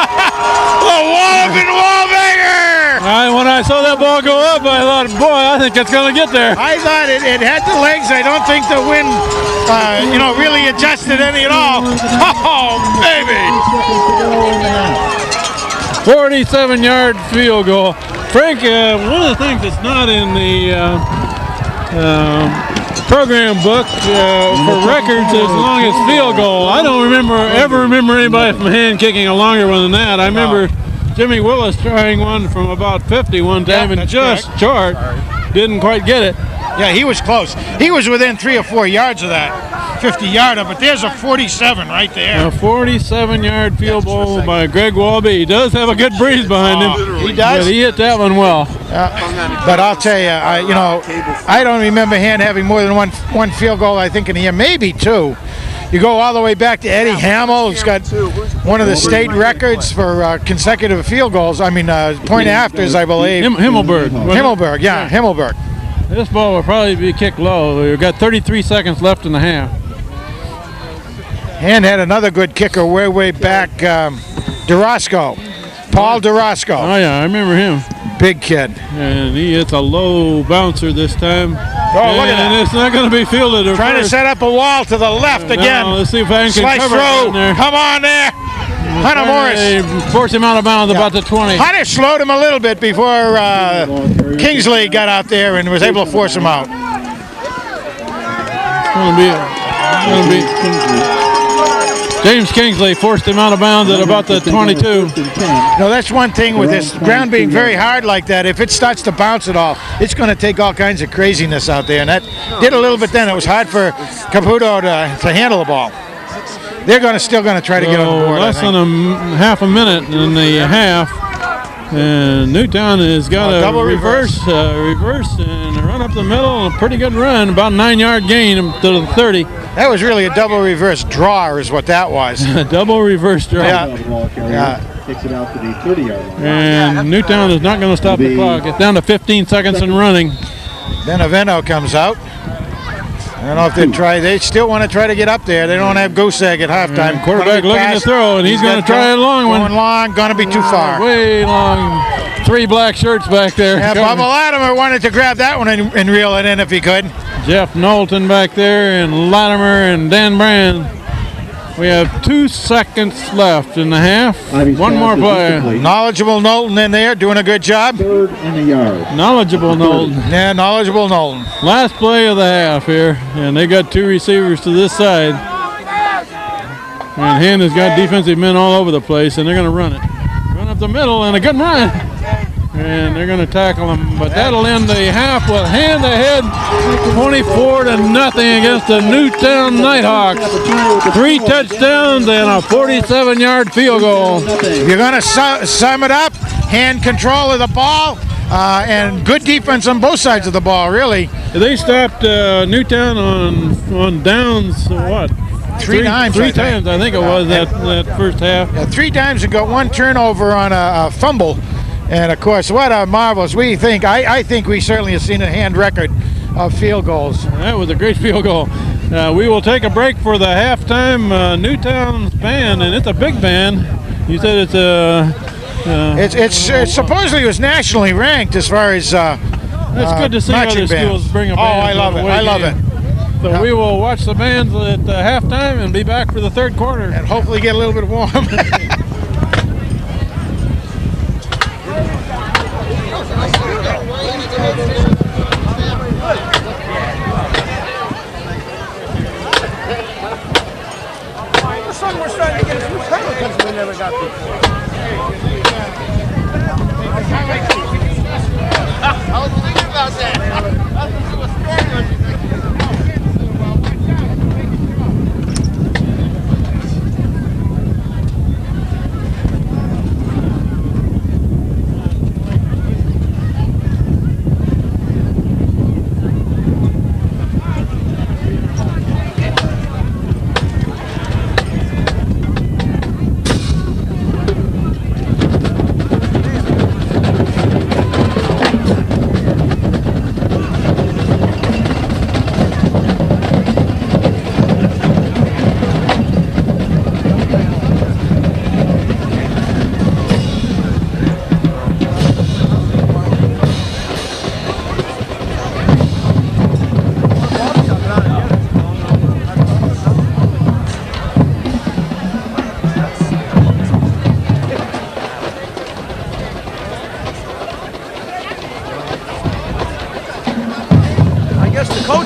The Wallopin' Wallbanger! When I saw that ball go up, I thought, boy, I think it's going to get there. I thought it had the legs. I don't think the wind, really adjusted any at all. Oh, baby! 47-yard field goal. Frank, one of the things that's not in the program book for records as long as field goal. I don't ever remember anybody from Hand kicking a longer one than that. I remember Jimmy Willis trying one from about 50 one time and that's just correct. short. Didn't quite get it. Yeah, he was close. He was within 3 or 4 yards of that 50-yarder, but there's a 47 right there. A 47-yard field goal by Greg Walby. He does have a good breeze behind him. He does? But he hit that one well. But I'll tell you, I don't remember Hand having more than one field goal, I think, in a year, maybe 2. You go all the way back to Eddie Hamill, who's got one of the state records for consecutive field goals. Point afters, I believe. Himmelberg. Himmelberg. This ball will probably be kicked low. We've got 33 seconds left in the half. Hand had another good kicker way back, DeRosco. Paul DeRosco. Oh, yeah, I remember him. Big kid. And he hits a low bouncer this time. Oh, look at that. And it's not going to be fielded. Trying to set up a wall to the left again. Let's see if I can Slice cover through. it there. Come on there. Hunter Morris. They force him out of bounds about the 20. Hunter slowed him a little bit before Kingsley got out there and was able to force him out. James Kingsley forced him out of bounds at about the 22. No, that's one thing with this ground being very hard like that. If it starts to bounce at all, it's going to take all kinds of craziness out there. And that did a little bit then. It was hard for Caputo to handle the ball. They're still going to try to get on the board. Less than half a minute in the half. And Newtown has got a double reverse and a run up the middle. A pretty good run, about a 9-yard gain to the 30. That was really a double reverse draw is what that was. A double reverse draw. Yeah. Takes it out to the 30-yard line. And Newtown is not going to stop the clock. It's down to 15 seconds and running. Benevento comes out. I don't know if they still want to try to get up there. They don't have goose egg at halftime. And quarterback looking to throw, and he's going to try a long one. Going long, going to be too far. Way long. 3 black shirts back there. Yeah, Bubba Latimer wanted to grab that one and reel it in if he could. Jeff Knowlton back there, and Latimer and Dan Brand. We have 2 seconds left in the half. One more play. Knowledgeable Knowlton in there, doing a good job. 3rd and a yard. Knowledgeable Knowlton. Yeah, knowledgeable Knowlton. Last play of the half here, and they got 2 receivers to this side. And Hand has got defensive men all over the place, and they're going to run it. Run up the middle, and a good run. And they're going to tackle him, but that'll end the half with Hand ahead, 24-0 against the Newtown Nighthawks. 3 touchdowns and a 47-yard field goal. If you're going to sum it up, Hand control of the ball and good defense on both sides of the ball, really. They stopped Newtown on downs, what? 3 times. 3 times, I think it was that first half. Yeah, 3 times and got 1 turnover on a fumble. And of course, what a marvelous! I think we certainly have seen a hand record of field goals. That was a great field goal. We will take a break for the halftime Newtown band, and it's a big band. You said it's a. It's supposedly was nationally ranked as far as. It's good to see other bands. schools bring a Oh, band. I love it! I love it. So we will watch the bands at halftime and be back for the third quarter. And hopefully get a little bit warm. We're starting to get a few penalties we never got before. I was thinking about that. I was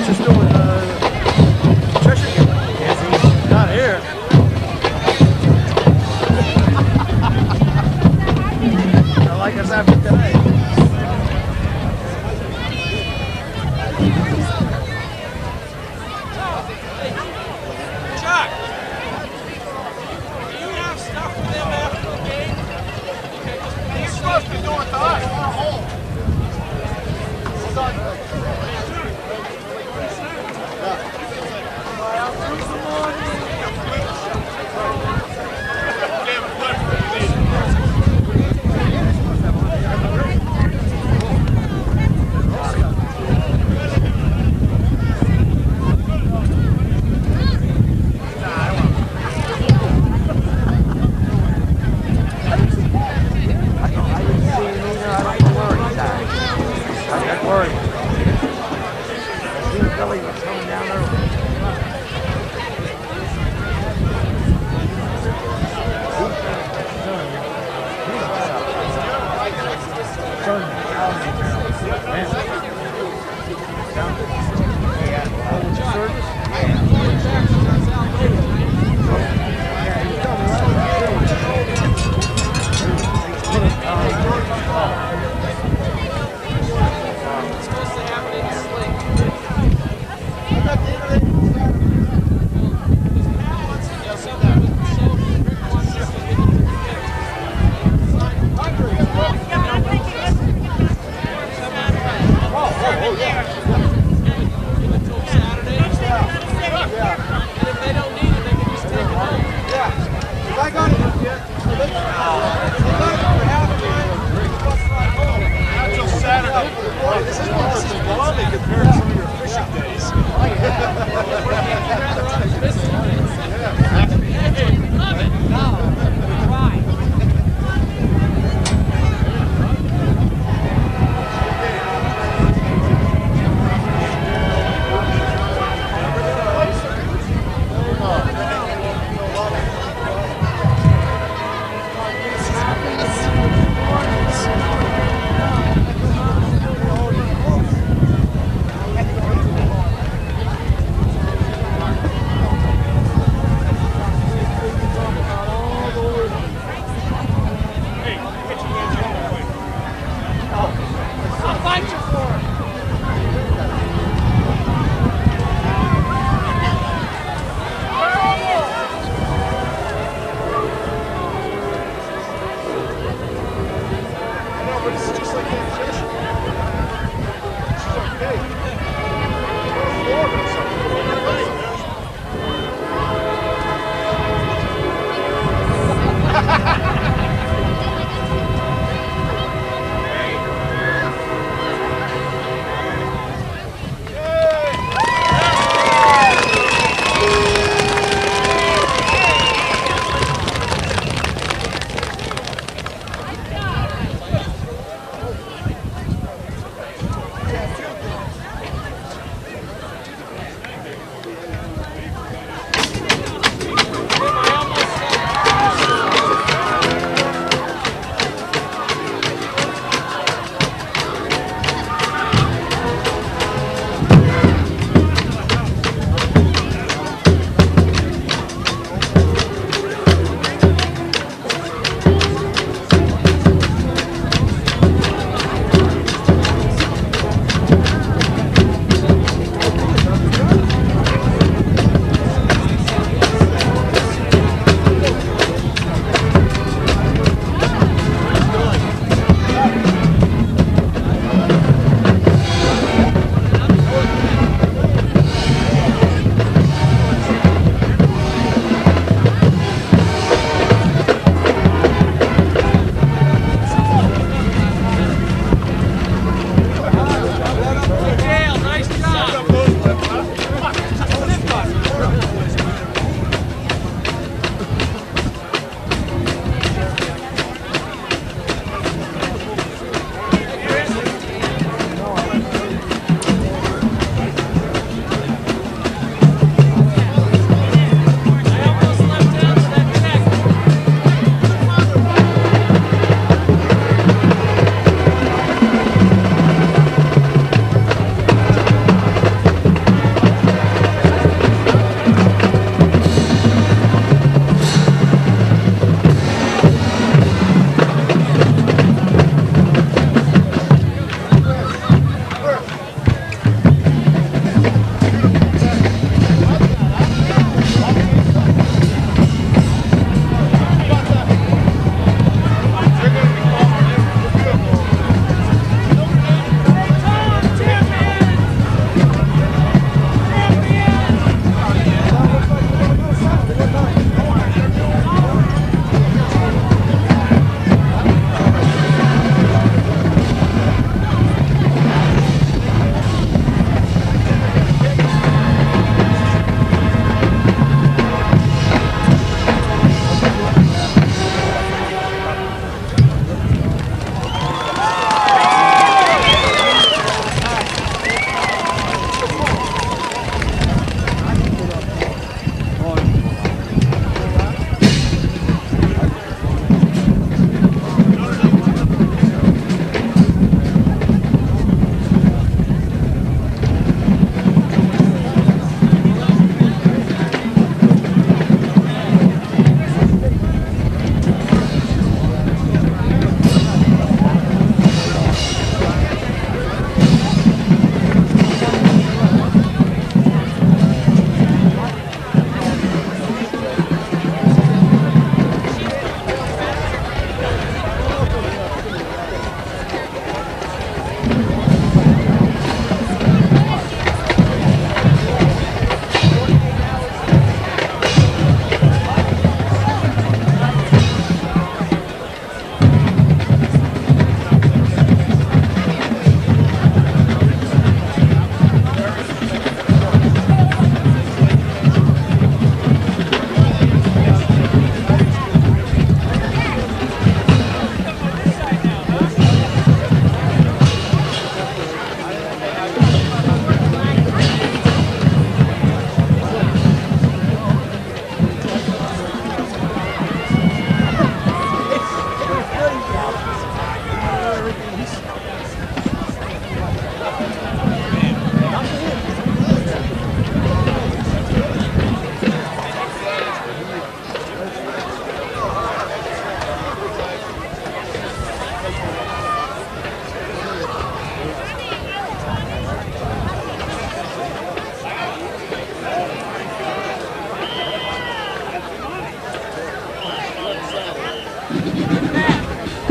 a story.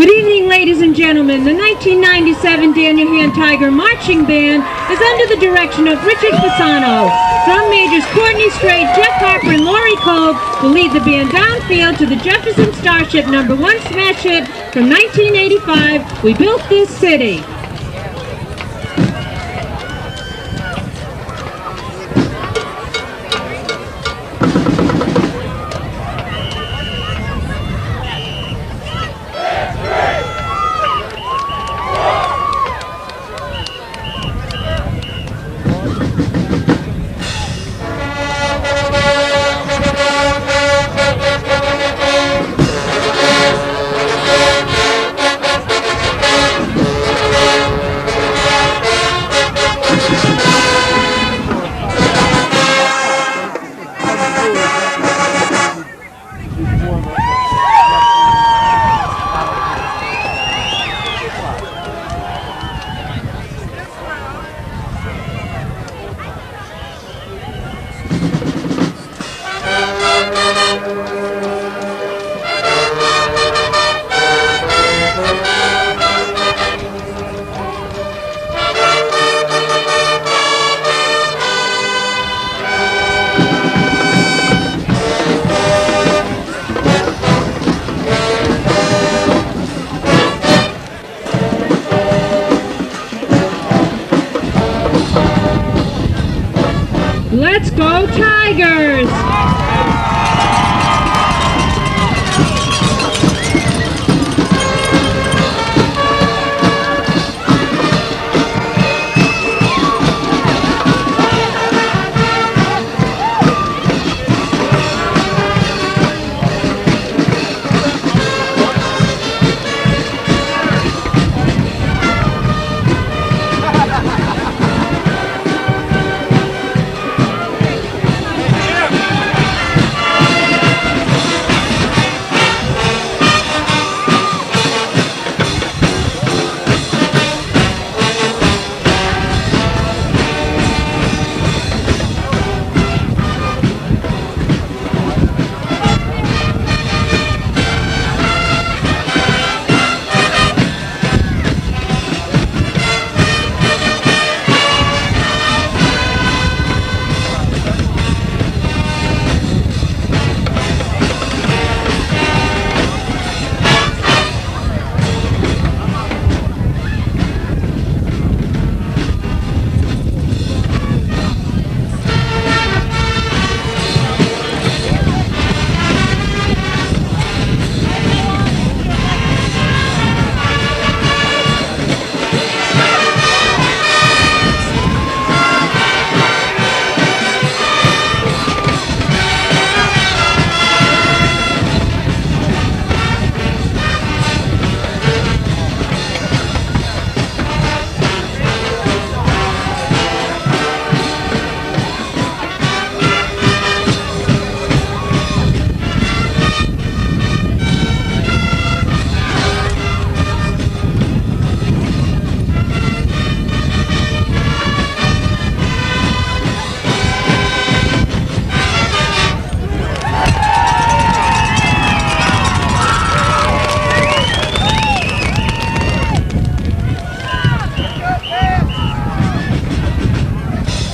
Good evening, ladies and gentlemen. The 1997 Daniel Tiger Marching Band is under the direction of Richard Fasano. Drum majors Courtney Strait, Jeff Harper, and Laurie Kolb will lead the band downfield to the Jefferson Starship No. 1 smash hit from 1985, We Built This City. Let's go Tigers!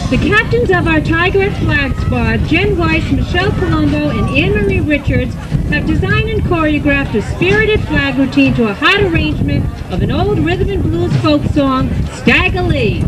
The captains of our Tigerette Flag Squad, Jen Weiss, Michelle Colombo, and Anne-Marie Richards, have designed and choreographed a spirited flag routine to a hot arrangement of an old rhythm and blues folk song, Stagger Lee.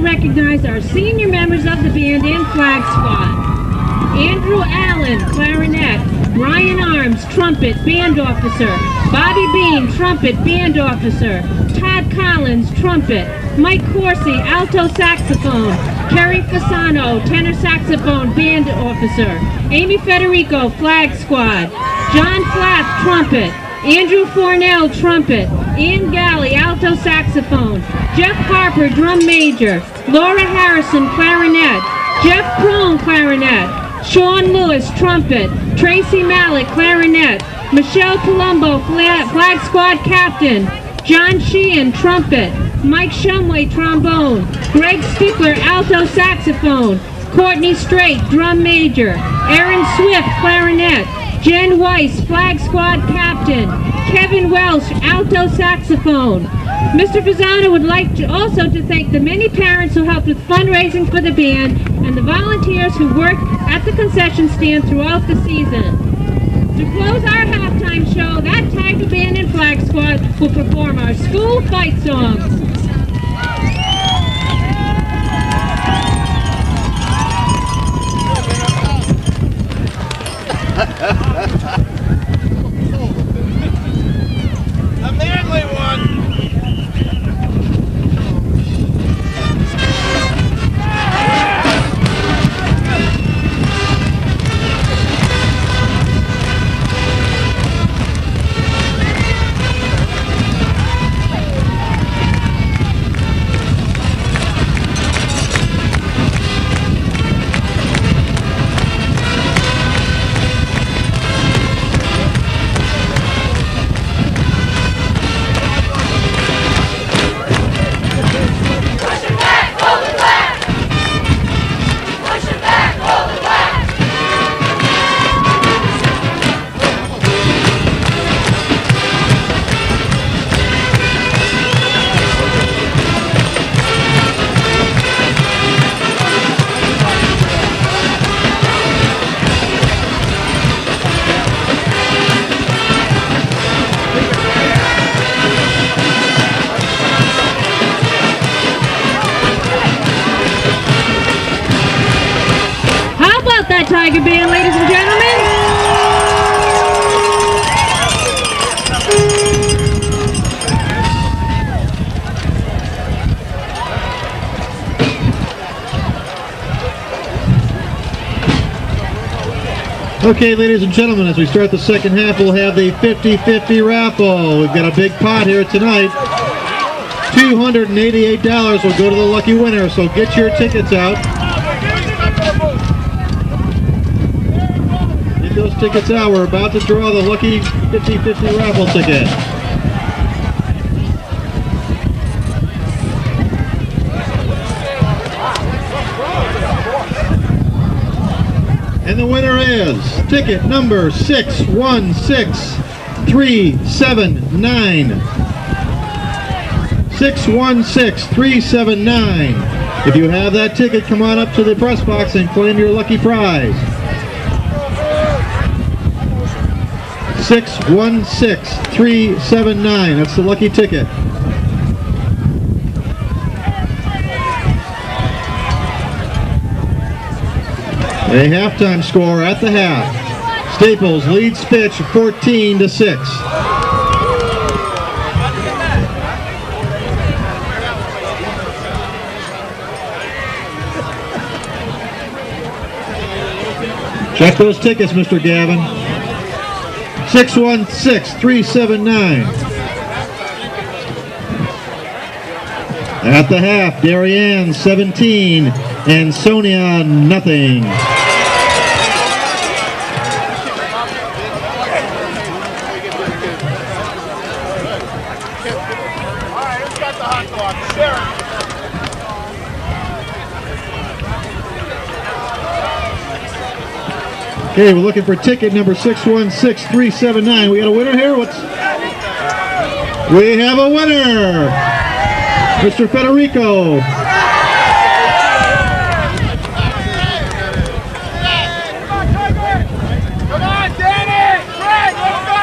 to recognize our senior members of the band and flag squad. Andrew Allen, clarinet. Brian Arms, trumpet, band officer. Bobby Bean, trumpet, band officer. Todd Collins, trumpet. Mike Corsi, alto saxophone. Kerry Fasano, tenor saxophone, band officer. Amy Federico, flag squad. John Flath, trumpet. Andrew Fornell, trumpet. Ian Galley, alto saxophone. Jeff Harper, drum major. Laura Harrison, clarinet. Jeff Crone, clarinet. Sean Lewis, trumpet. Tracy Mallett, clarinet. Michelle Palumbo, flag squad captain. John Sheehan, trumpet. Mike Shumway, trombone. Greg Stickler, alto saxophone. Courtney Strait, drum major. Aaron Swift, clarinet. Jen Weiss, flag squad captain. Kevin Welsh, alto saxophone. Mr. Fasano would like also to thank the many parents who helped with fundraising for the band and the volunteers who worked at the concession stand throughout the season. To close our halftime show, that Tiger Band and Flag Squad will perform our school fight songs. A manly one. Tiger Band, ladies and gentlemen. Okay, ladies and gentlemen, as we start the second half, we'll have the 50-50 raffle. We've got a big pot here tonight. $288 will go to the lucky winner, so get your tickets out. Get those tickets out. We're about to draw the lucky 50-50 raffle ticket. And the winner is ticket number 616379. 616379. If you have that ticket, come on up to the press box and claim your lucky prize. 616379. That's the lucky ticket. A halftime score at the half. Staples leads Fitch 14-6. Check those tickets, Mr. Gavin. 616379. At the half, Darien 17 and Sonia nothing. Okay, we're looking for ticket number 616379. We got a winner here? We have a winner! Mr. Federico. Come on, Danny! Fred, let's go!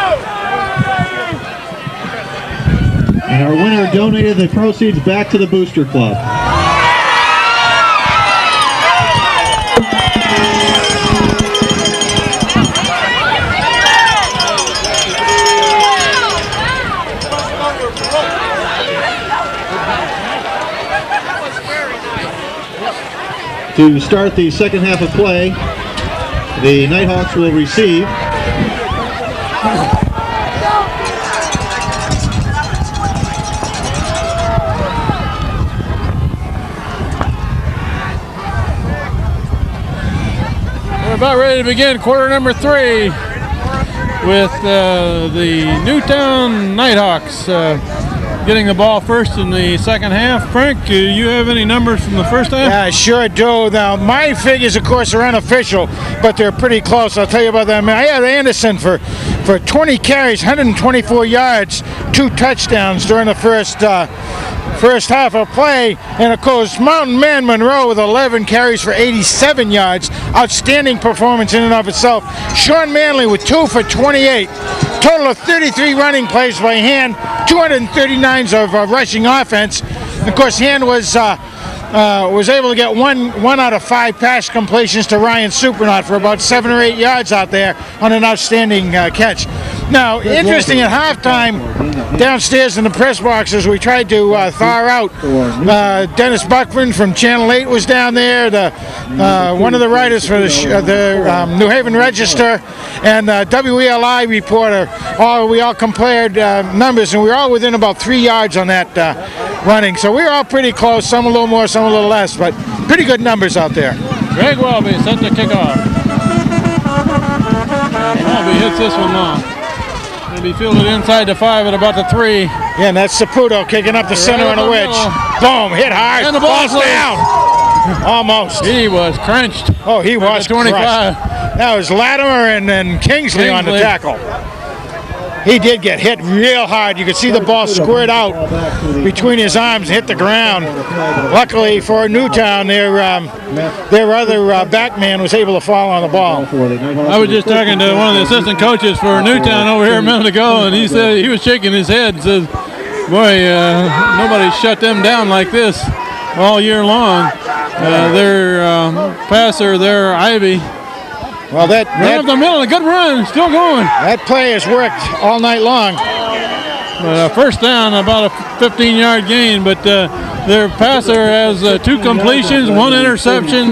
And our winner donated the proceeds back to the Booster Club. To start the second half of play, the Nighthawks will receive. We're about ready to begin quarter number 3 with the Newtown Nighthawks getting the ball first in the second half. Frank, do you have any numbers from the first half? Yeah, I sure do. Now, my figures, of course, are unofficial, but they're pretty close. I'll tell you about them. I had Anderson for 20 carries, 124 yards, 2 touchdowns during the first half of play. And, of course, Mountain Man Monroe with 11 carries for 87 yards. Outstanding performance in and of itself. Sean Manley with 2 for 28. Total of 33 running plays by Hand, 239 of rushing offense. Of course, Hand was able to get one out of 5 pass completions to Ryan Supernaut for about 7 or 8 yards out there on an outstanding catch. Now, interesting at halftime, downstairs in the press boxes, we tried to thaw out. Dennis Buckman from Channel 8 was down there, one of the writers for the New Haven Register, and WELI reporter. We all compared numbers, and we were all within about 3 yards on that running. So we were all pretty close, some a little more, some a little less, but pretty good numbers out there. Greg Welby set to kick off. Welby hits this one long. It'll be fielded inside the 5 at about the 3. Yeah, and that's Saputo kicking up the center on a wedge. Boom, hit hard, and the ball's down. Almost. He was crunched. Oh, he was 25. crushed. That was Latimer and then Kingsley on the tackle. He did get hit real hard. You could see the ball squirt out between his arms and hit the ground. Luckily for Newtown, their other back man was able to fall on the ball. I was just talking to one of the assistant coaches for Newtown over here a minute ago, and he said he was shaking his head and says, boy, nobody shut them down like this all year long. Their passer, their Ivy, well, that up the middle, a good run, still going. That play has worked all night long. First down, about a 15-yard gain, but their passer has 2 completions, 1 interception.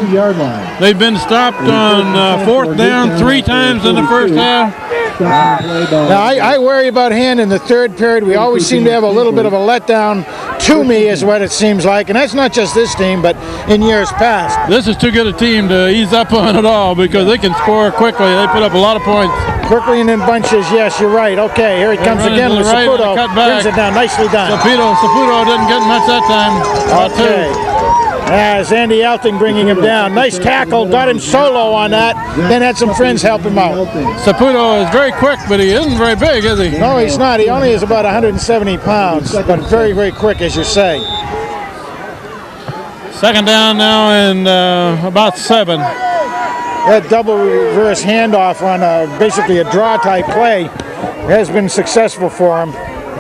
They've been stopped on 4th down 3 times in the first half. Now, I worry about Hand in the third period. We always seem to have a little bit of a letdown to me, is what it seems like. And that's not just this team, but in years past. This is too good a team to ease up on at all because they can score quickly. They put up a lot of points. Quickly and in bunches, yes, you're right. Okay, here it comes again with right, Saputo. Brings it down, nicely done. Saputo didn't get much that time. Okay. As Andy Alting bringing him down. Nice tackle, got him solo on that, then had some friends help him out. Saputo is very quick, but he isn't very big, is he? No, he's not. He only is about 170 pounds, but very, very quick, as you say. Second down now and about 7. That double reverse handoff on basically a draw type play has been successful for him.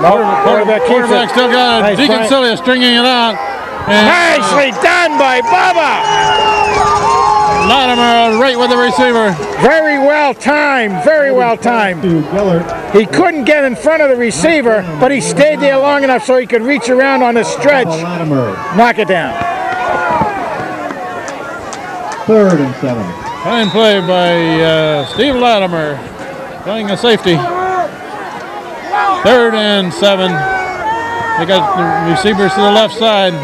Quarterback still got it. Nice, Deacon Celia stringing it out. And nicely done by Bubba. Latimer right with the receiver. Very well timed, very well timed. He couldn't get in front of the receiver, but he stayed there long enough so he could reach around on the stretch, knock it down. 3rd and 7. Fine play by Steve Latimer, playing a safety. 3rd and 7. They got the receivers to the left side.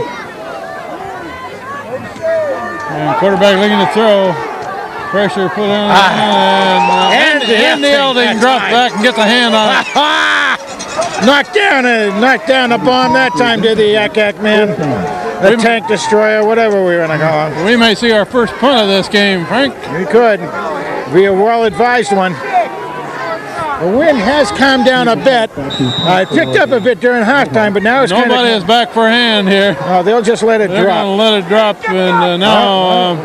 And quarterback looking to throw. Pressure put on. And the Elding drops back and gets a hand on it. Knocked down a bomb that time, did the Yak man. The tank destroyer, whatever we want to call it. We may see our first punt of this game, Frank. We could. Be a well-advised one. The wind has calmed down a bit. It picked up a bit during halftime, but now it's nobody is back for hand here. They'll just let it drop. They're going to let it drop, and now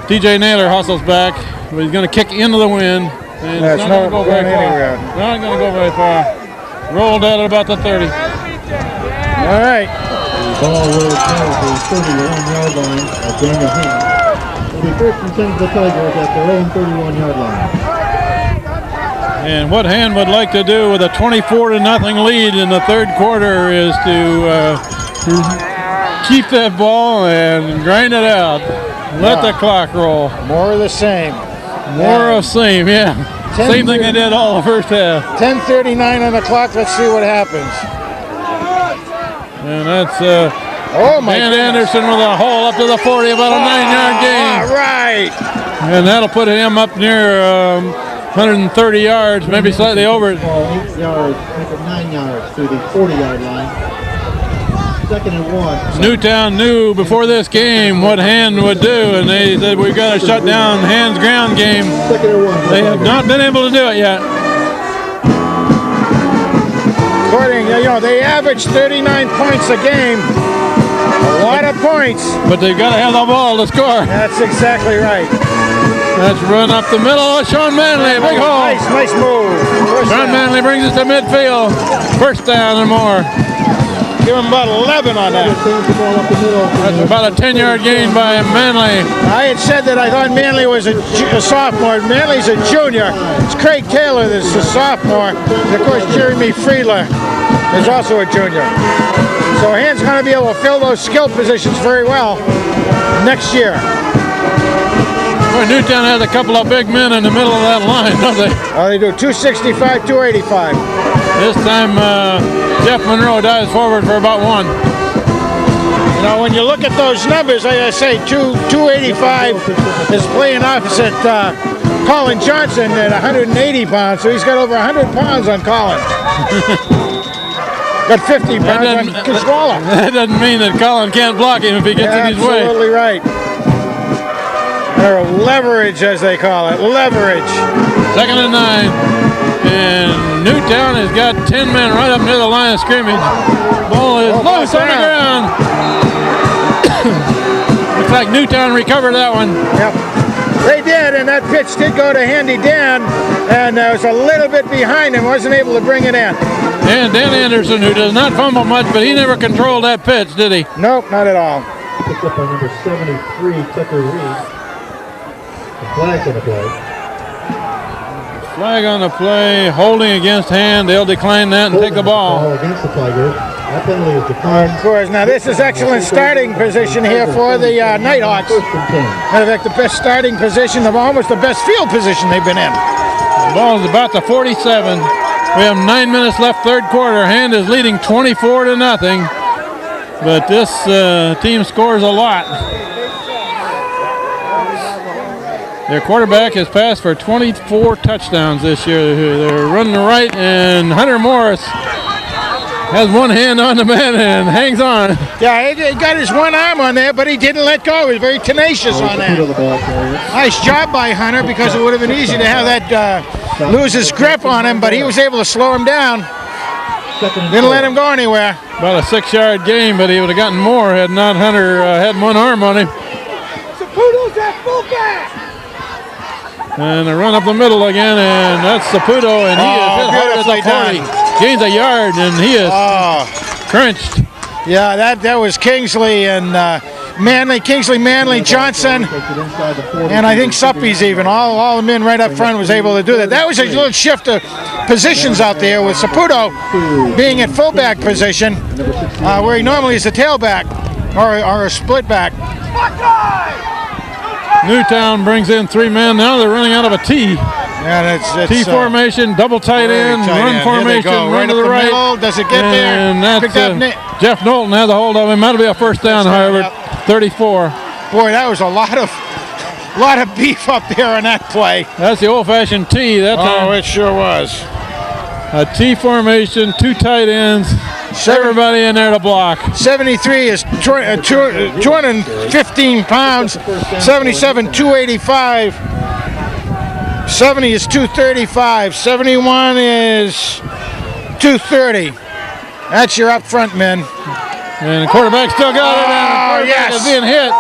TJ Naylor hustles back, but he's going to kick into the wind. And it's not going to go very far. Not going to go very far. Rolled out at about the 30. All right. The ball will carry the 31-yard line of Daniel Hand. It'll be 1st and 10 for the Tigers at their own 31-yard line. And what Hand would like to do with a 24-0 lead in the 3rd quarter is to keep that ball and grind it out. Let the clock roll. More of the same. More of same, yeah. Same thing they did all the first half. 10:39 on the clock. Let's see what happens. And that's Oh my Dan goodness. Anderson with a hole up to the 40, about a 9-yard gain. All right. And that'll put him up near 130 yards, maybe slightly over it. 8 yards, make it 9 yards to the 40-yard line. 2nd and 1. Newtown knew before this game what hand would do, and they said we've got to shut down hands ground game. 2nd and 1. They have not been able to do it yet. According, they average 39 points a game. A lot of points. But they've got to have the ball to score. That's exactly right. That's run up the middle. Sean Manley, a big hole. Nice move. Sean Manley brings us to midfield. First down and more. Give him about 11 on that. That's about a 10-yard gain by Manley. I had said that I thought Manley was a sophomore. Manley's a junior. It's Craig Taylor that's a sophomore. And of course, Jeremy Friedler is also a junior. So Hand's going to be able to fill those skill positions very well next year. Well, Newtown has a couple of big men in the middle of that line, don't they? Oh, they do 265, 285. This time, Jeff Monroe dives forward for about 1. When you look at those numbers, like I say, 285 is playing opposite Colin Johnson at 180 pounds, so he's got over 100 pounds on Colin. Got 50 pounds on Kiswala. That doesn't mean that Colin can't block him if he gets in his way. Absolutely right. Or leverage, as they call it. Leverage. 2nd and 9. And Newtown has got 10 men right up near the line of scrimmage. Ball is loose on the ground. Looks like Newtown recovered that one. Yep. They did, and that pitch did go to Handy Dan, and was a little bit behind him, wasn't able to bring it in. And Dan Anderson, who does not fumble much, but he never controlled that pitch, did he? Nope, not at all. Picked up by number 73, Tucker Reed. The flag's on the play. Flag on the play, holding against Hand. They'll decline that and take the ball. Against the Tigers. That penalty is declined. Of course. Now this is excellent starting position here for the Nighthawks. 1st and 10. Matter of fact, the best starting position, almost the best field position they've been in. The ball is about the 47. We have 9 minutes left, third quarter. Hand is leading 24-0. But this team scores a lot. Their quarterback has passed for 24 touchdowns this year. They're running the right, and Hunter Morris has one hand on the man and hangs on. Yeah, he got his one arm on there, but he didn't let go. He was very tenacious on that. Nice job by Hunter, because it would have been easy to have that lose his grip on him, but he was able to slow him down. Didn't let him go anywhere. About a 6-yard gain, but he would have gotten more had not Hunter had one arm on him. Saputo's at fullback. And a run up the middle again, and that's Saputo, and he is hit hard at the 40. Gains a yard, and he is crunched. Yeah, that was Kingsley and Kingsley, Manley, Johnson, and I think Suppies even. All the men right up front was able to do that. That was a little shift of positions out there with Saputo being at fullback position, where he normally is a tailback or a split back. Newtown brings in 3 men. Now they're running out of a T. Yeah, it's T formation, double tight end, run formation, run right to the right. Middle. Does it get and there? That's Jeff Knowlton has a hold of him. That'll be a first down, however. 34. Boy, that was a lot of beef up there on that play. That's the old-fashioned T. It sure was. A T formation, 2 tight ends. Everybody in there to block. 73 is 215 pounds. 77, 285. 70 is 235. 71 is 230. That's your up front men. And the quarterback still got it. And the quarterback is being hit.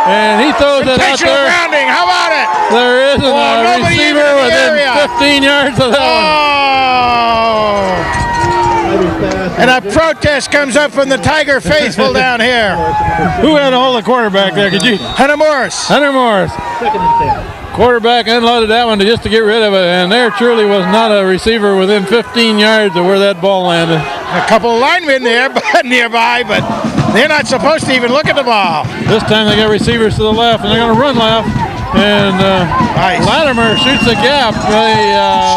And he throws it out there. Rounding. How about it? There isn't a receiver within 15 yards of that one. And a protest comes up from the Tiger faithful down here. Who had a hold of the quarterback there? Could you? Hunter Morris. Hunter Morris. 2nd and 10. Quarterback unloaded that one just to get rid of it, and there truly was not a receiver within 15 yards of where that ball landed. A couple of linemen there nearby, but They're not supposed to even look at the ball. This time they got receivers to the left, and they're going to run left. And Nice. Latimer shoots the gap.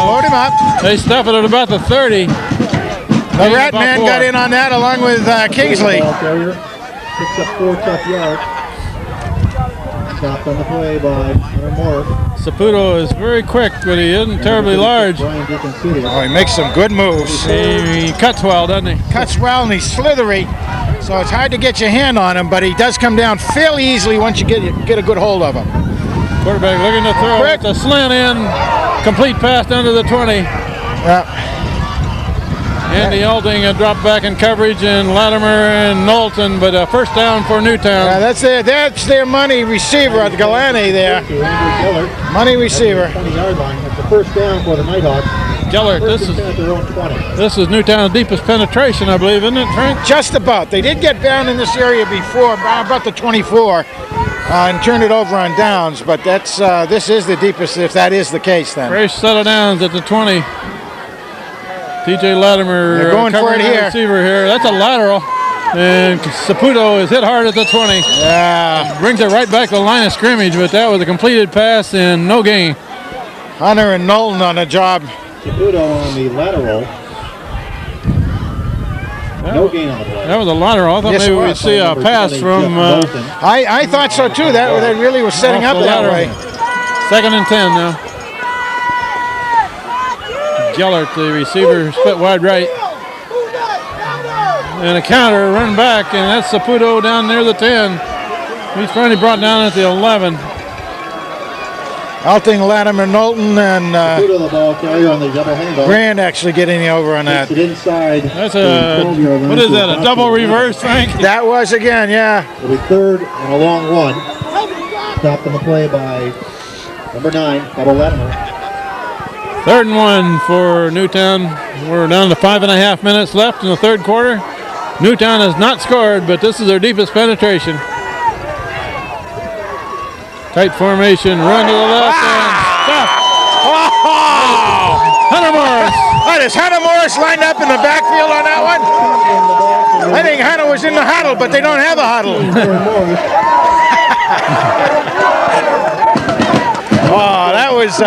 Load him up. They stuff it at about the 30. The Rat Man got in on that along with Kingsley. Ball carrier picks up 4 tough yards. Stopped on the play by Hunter Morris. Saputo is very quick, but he isn't terribly large. Brian Deacon. Oh, he makes some good moves. He cuts well, doesn't he? Cuts well and he's slithery, so it's hard to get your hand on him, but he does come down fairly easily once you get a good hold of him. Quarterback looking to throw. Quick. It's a slant in. Complete pass down to the 20. Yeah. Andy Elding dropped back in coverage, and Latimer and Knowlton, but a first down for Newtown. That's their money receiver at Galani there. Money receiver. 20-yard line. That's the first down for the Nighthawks. Gellert, First and 10 at their own 20. this is Newtown's deepest penetration, I believe, isn't it, Frank? Just about. They did get down in this area before, about the 24, and turned it over on downs, but that's this is the deepest, if that is the case then. Fresh set of downs at the 20. TJ Latimer They're going for covering it the here. receiver here. That's a lateral. And Saputo is hit hard at the 20. Yeah. Brings it right back to the line of scrimmage, but that was a completed pass and no gain. Hunter and Knowlton on the job. Caputo on the lateral. No gain on the play. That was a lateral. I thought Yes, maybe it we'd was. see a Number pass 20, from Jeff Bolton. I thought so too. That really was setting off up the that lateral. way. 2nd and 10 now. Gellert, the receiver, split wide right. And a counter, run back, and that's Saputo down near the 10. He's finally brought down at the 11. Alting, Latimer, Knowlton, and Caputo the ball carrier on the double handoff. Grand actually getting over on that. Takes it inside. That's the a, 12-yard line what is to that, a double Boston. reverse, Frank? That was again, yeah. It'll be 3rd and a long one. Stopped on the play by number 9, Bubba Latimer. 3rd and 1 for Newtown. We're down to 5.5 minutes left in the 3rd quarter. Newtown has not scored, but this is their deepest penetration. Tight formation, run to the left and stop. Hunter Morris. Oh, is Hunter Morris lined up in the backfield on that one? I think Hunter was in the huddle, but they don't have a huddle. Oh, that was,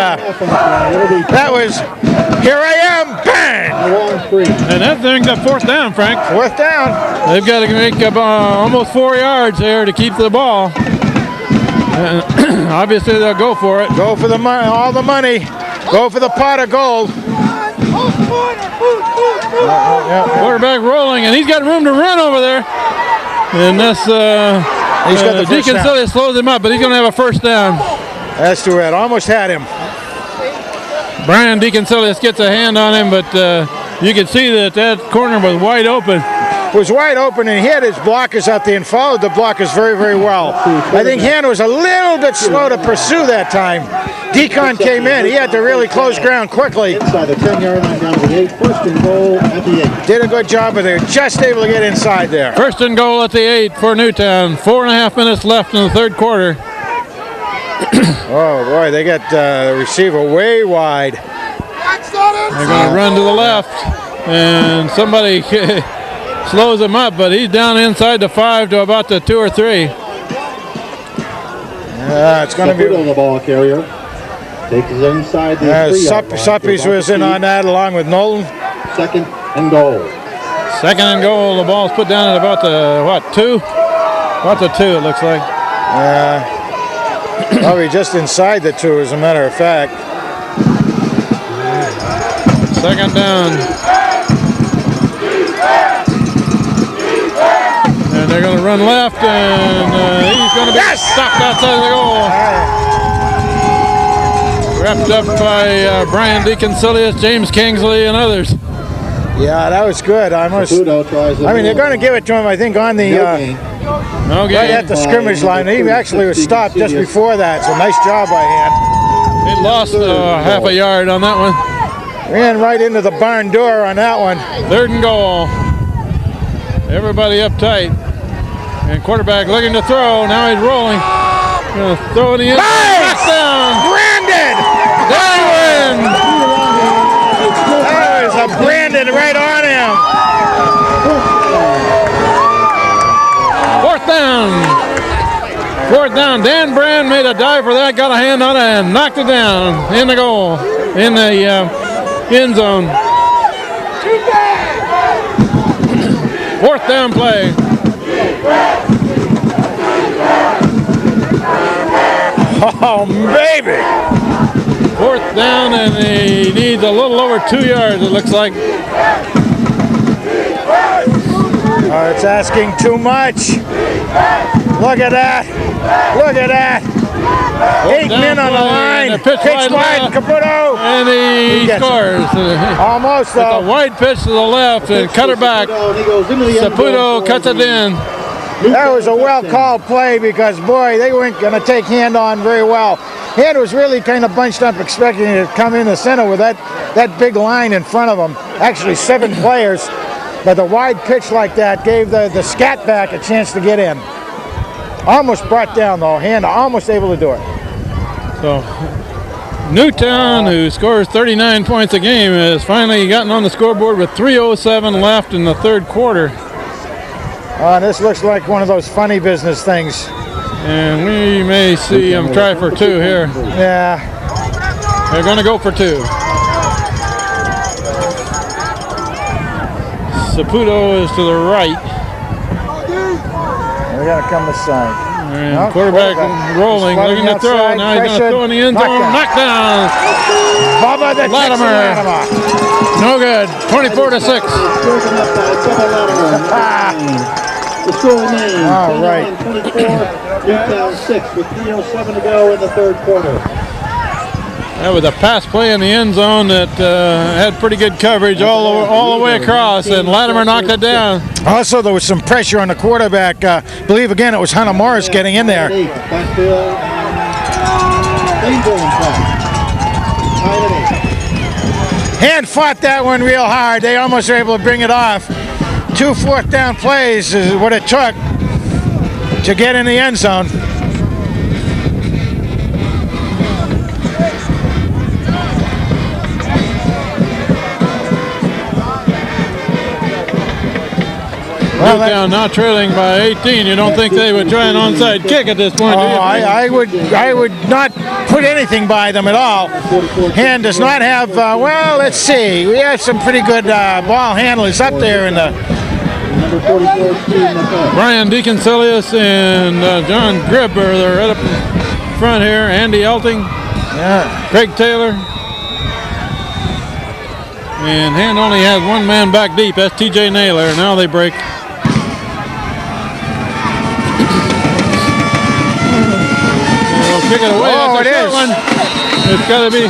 here I am, bang! And that thing's got 4th down, Frank. 4th down. They've got to make almost 4 yards there to keep the ball. Obviously, they'll go for it. Go for the money, all the money. Go for the pot of gold. Quarterback rolling, and he's got room to run over there. And that's He's got the first Deacon down. Silly slows him up, but he's going to have a 1st down. That's too bad. Almost had him. Brian Deacon Silly gets a hand on him, but you can see that corner was wide open. Was wide open and he had his blockers out there and followed the blockers very, very well. I think Hannah was a little bit slow to pursue that time. Deacon came in. He had to really close ground quickly. Inside the 10-yard line down to the 8. 1st and goal at the 8. Did a good job, but they were just able to get inside there. 1st and goal at the 8 for Newtown. 4.5 minutes left in the 3rd quarter. Oh, boy, they got the receiver way wide. They're going to run to the left, and somebody slows him up, but he's down inside the 5 to about the 2 or 3. It's going to be... Caputo the ball carrier. Takes it inside the 3-yard line. Suppies was in on that along with Knowlton. 2nd and goal. 2nd and goal. The ball's put down at about the, 2? About the 2, it looks like. Probably just inside the 2, as a matter of fact. 2nd down. And they're going to run left, and he's going to be stopped outside of the goal. Wrapped up by Brian DeConcilius, James Kingsley, and others. Yeah, that was good. Caputo tries the They're going to give it to him, I think, on the... No gain. No right gain. at the scrimmage line. He actually was stopped just before that, so nice job by hand. He lost half a yard on that one. Ran right into the barn door on that one. 3rd and goal. Everybody up tight. And quarterback looking to throw. Now he's rolling. Gonna throw it in. Touchdown! Brandon! Darwin! That was a Brandon right on him. Fourth down. Dan Brand made a dive for that, got a hand on it, and knocked it down in the goal, in the end zone. Fourth down play. Oh, baby. Fourth down, and he needs a little over 2 yards, it looks like. Oh, it's asking too much. Look at that. Look at that. 8 men on the line. Pitch wide, Caputo. And he scores. Almost, though. It's a wide pitch to the left and cut her back. Saputo cuts it in. That was a well-called play because, boy, they weren't going to take Hand on very well. Hand was really kind of bunched up, expecting to come in the center with that big line in front of him. Actually, 7 players. But the wide pitch like that gave the scat back a chance to get in. Almost brought down, though. Hand almost able to do it. So, Newtown, who scores 39 points a game, has finally gotten on the scoreboard with 3:07 left in the third quarter. This looks like one of those funny business things. And we may see him try for 2 here. Yeah. They're going to go for 2. Saputo is to the right. We got to come this side. And quarterback rolling, looking to throw. Now he's going to throw in the end zone. Knockdown. Bubba the Latimer. No good. 24-6. The score remains all right. 24, Newtown 6 with 3:07 to go in the third quarter. That was a pass play in the end zone that had pretty good coverage all the way across, and Latimer knocked it down. Also, there was some pressure on the quarterback. Believe again, it was Hunter Morris getting in there. Hand fought that one real hard. They almost were able to bring it off. 2 fourth down plays is what it took to get in the end zone. Newtown now trailing by 18. You don't think they would try an onside kick at this point, do you? I would not put anything by them at all. Hand does not have, well, let's see. We have some pretty good ball handlers up there in the... Brian DeConcilius and John Gribb are right up front here. Andy Elting. Yeah. Craig Taylor. And Hand only has 1 man back deep. That's TJ Naylor. Now they break. Kick it away. Oh, it is. It's got to be. I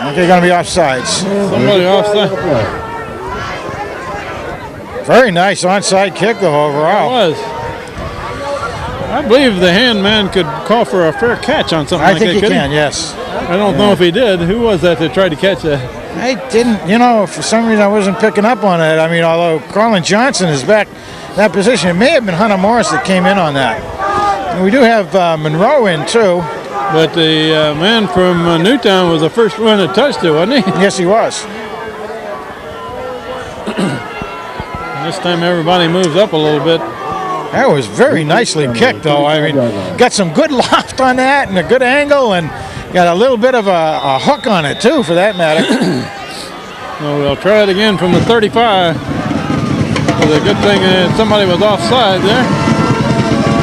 think they're going to be offsides. Somebody offside. Very nice onside kick, though, overall. It was. I believe the Hand man could call for a fair catch on something like that. I think he can, yes. I don't know if he did. Who was that tried to catch that? I didn't, for some reason I wasn't picking up on it. I mean, although Colin Johnson is back in that position, it may have been Hunter Morris that came in on that. And we do have Monroe in, too. But the man from Newtown was the first one that touched it, wasn't he? Yes, he was. This time everybody moves up a little bit. That was very nicely kicked, though. I mean, got some good loft on that and a good angle, and got a little bit of a hook on it, too, for that matter. Well, we'll try it again from the 35. Well, the good thing is somebody was offside there.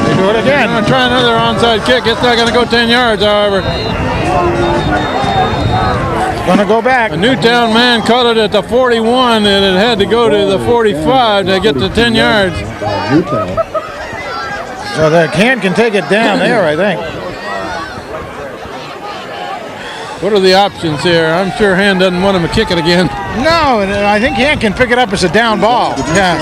They do it again. We're going to try another onside kick. It's not going to go 10 yards, however. Going to go back. A Newtown man caught it at the 41, and it had to go to the 45 to get to 10 yards. So the Hand can take it down there, I think. What are the options here? I'm sure Hand doesn't want him to kick it again. No, I think Hand can pick it up as a down ball. Yeah.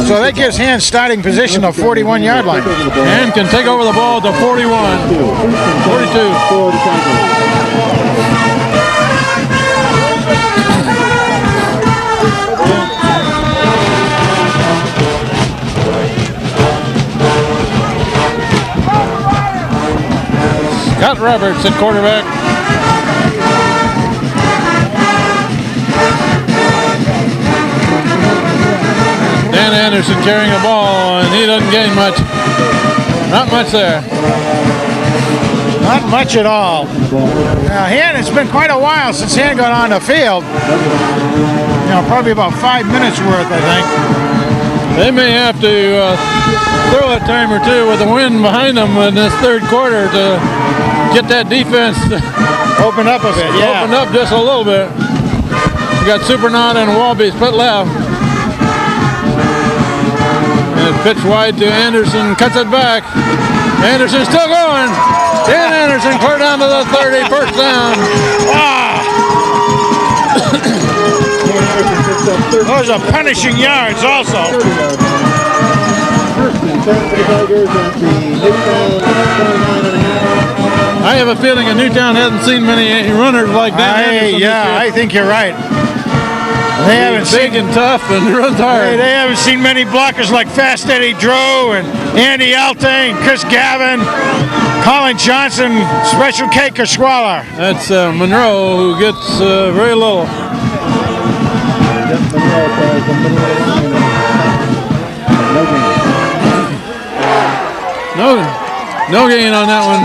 So that gives Hand starting position of 41-yard line. Hand can take over the ball to 41. 42. Scott Roberts at quarterback. Dan Again, Anderson carrying the ball, and he doesn't gain much. Not much there. Not much at all. Now, it's been quite a while since Han got on the field. You know, probably about 5 minutes worth, I think. They may have to throw a time or two with the wind behind them in this third quarter to get that defense Open up a bit, yeah. opened up just a little bit. We got Supernaut and Walby split left. And pitch wide to Anderson, cuts it back. Anderson's still going. Dan Anderson clear down to the 30, first down. Wow. Those are punishing yards also. First and 10 for the Tigers at the Newtown 29.5. I have a feeling that Newtown hasn't seen many runners like Dan Anderson. Yeah, I think you're right. They haven't big and tough and runs hard. They haven't seen many blockers like Fast Eddie Drew and Andy Altain, Chris Gavin, Colin Johnson, Special K. Kerswaller. That's Monroe, who gets very little. No gain on that one.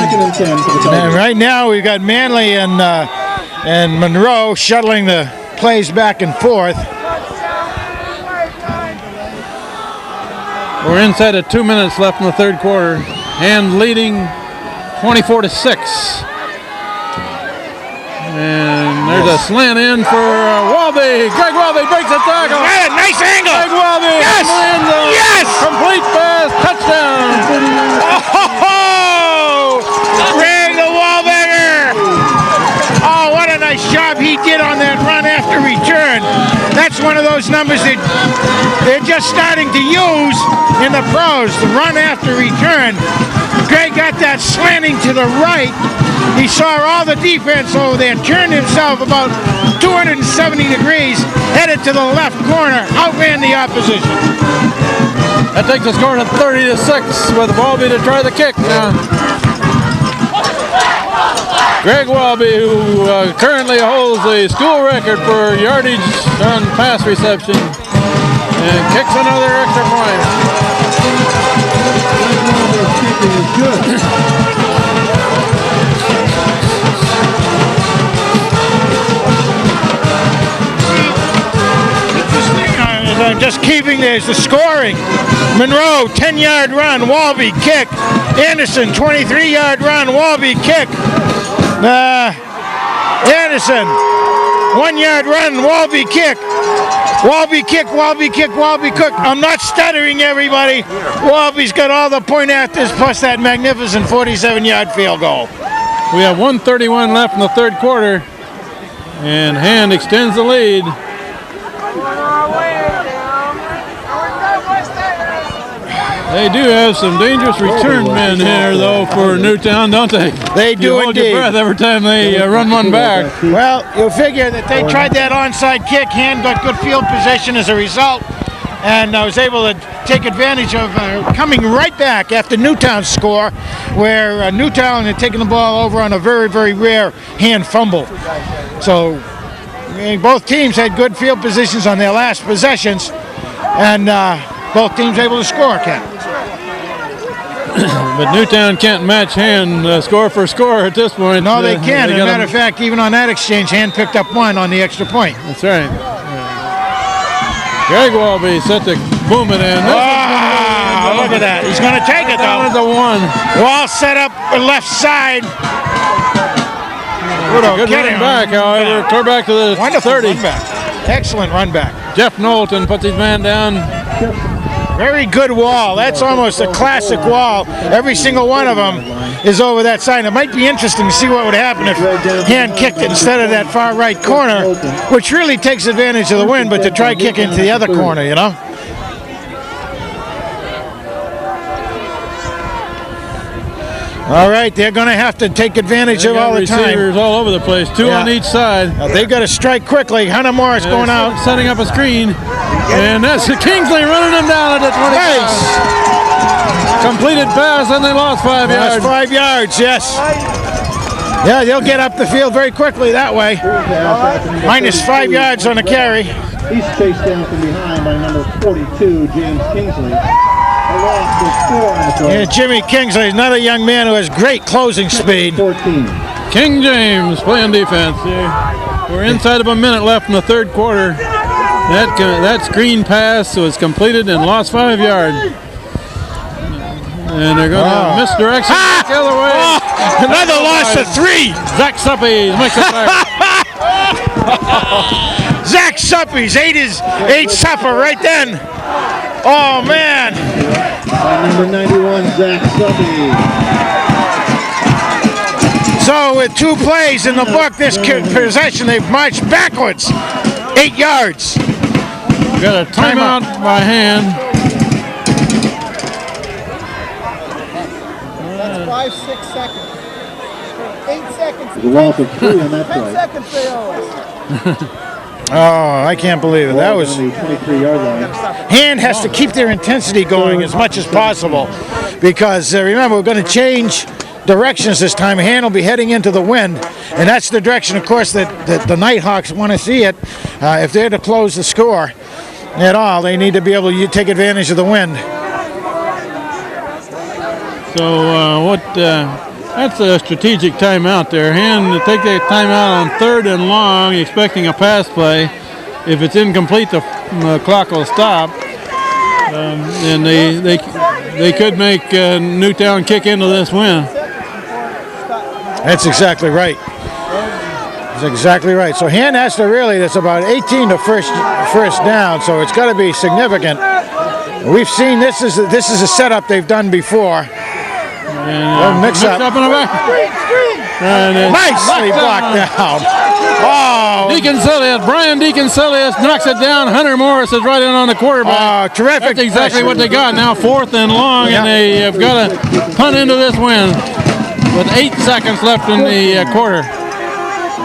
And right now we've got Manley and Monroe shuttling the plays back and forth. We're inside of 2 minutes left in the third quarter. And leading 24-6. And there's a slant in for Walby. Greg Walby breaks the tackle. Hey, nice angle. Greg Walby. Yes. Yes. Complete pass. Touchdown. Oh, Greg the Wallbagger. Oh, what a nice job he did on that run after return. That's one of those numbers that they're just starting to use in the pros, the run after return. Greg got that slanting to the right. He saw all the defense over there, turned himself about 270 degrees, headed to the left corner, outran the opposition. That takes the score to 30-6 with Walby to try the kick now. Greg Walby, who currently holds the school record for yardage on pass reception, and kicks another extra point. I'm just keeping there's the scoring. Monroe, 10-yard run, Walby kick. Anderson, 23-yard run, Walby kick. Anderson, 1-yard run, Walby kick. Walby kick, Walby kick, Walby cook. I'm not stuttering, everybody. Walby's got all the point afters plus that magnificent 47-yard field goal. We have 1:31 left in the third quarter, and Hand extends the lead. They do have some dangerous return men here, though, for Newtown, don't they? They do you hold indeed. your breath every time they run one back. Well, you'll figure that they tried that onside kick. Hand got good field position as a result, and I was able to take advantage of coming right back after Newtown's score, where Newtown had taken the ball over on a very, very rare Hand fumble. So both teams had good field positions on their last possessions, and both teams able to score, Ken. But Newtown can't match Hand score for score at this point. No, they can't. As a matter of fact, even on that exchange, Hand picked up one on the extra point. That's right. Greg Walby set to boom it in. Look at that. He's going to take it, though. Down to one. Wall set up left side. Good run back, however. Clear back to the Wonderful 30. Run back. Excellent run back. Jeff Knowlton puts his man down. Very good wall. That's almost a classic wall. Every single one of them is over that side. It might be interesting to see what would happen if Hand kicked it instead of that far right corner, which really takes advantage of the wind, but to try kicking into the other corner, you know? All right, they're going to have to take advantage of all the time. Receivers all over the place, two on each side. They've got to strike quickly. Hunter Morris going out. Setting up a screen. And that's Kingsley running them down at the 25. Nice. Completed pass, and they lost 5 yards. Lost 5 yards, yes. Yeah, they'll get up the field very quickly that way. Minus 5 yards on the carry. He's chased down from behind by number 42, James Kingsley. A loss of 4 on the play. Yeah, Jimmy Kingsley, another young man who has great closing speed. 14. King James playing defense here. We're inside of a minute left in the third quarter. That screen pass was completed and lost 5 yards. And they're going to misdirection the other way. Another loss of 3. Zach Suppy makes it back. Zach Suppy's ate supper right then. Oh, man. By number 91, Zach Suppy. So with 2 plays in the book, this possession, they've marched backwards 8 yards. We got a timeout by hand. That's 5, 6 seconds. 8 seconds. There's a loss of 3 on that 10 play. seconds they owe us. Oh, I can't believe it. That was... On the 23-yard line. Hand has to keep their intensity going as much as possible because remember, we're going to change directions this time. Hand will be heading into the wind, and that's the direction, of course, that the Nighthawks want to see it. If they're to close the score at all, they need to be able to take advantage of the wind. So that's a strategic timeout there. Hand to take that timeout on 3rd and long, expecting a pass play. If it's incomplete, the clock will stop. And they could make Newtown kick into this win. That's exactly right. That's exactly right. So Hand has to really, that's about 18 to first down, so it's got to be significant. We've seen this is a setup they've done before. And mix up in the back. And nicely blocked down. Oh, Brian Deacon-Celius knocks it down. Hunter Morris is right in on the quarterback. Oh, terrific. That's exactly pressure. what they got. Now 4th and long, and they have got to punt into this win with 8 seconds left in the quarter.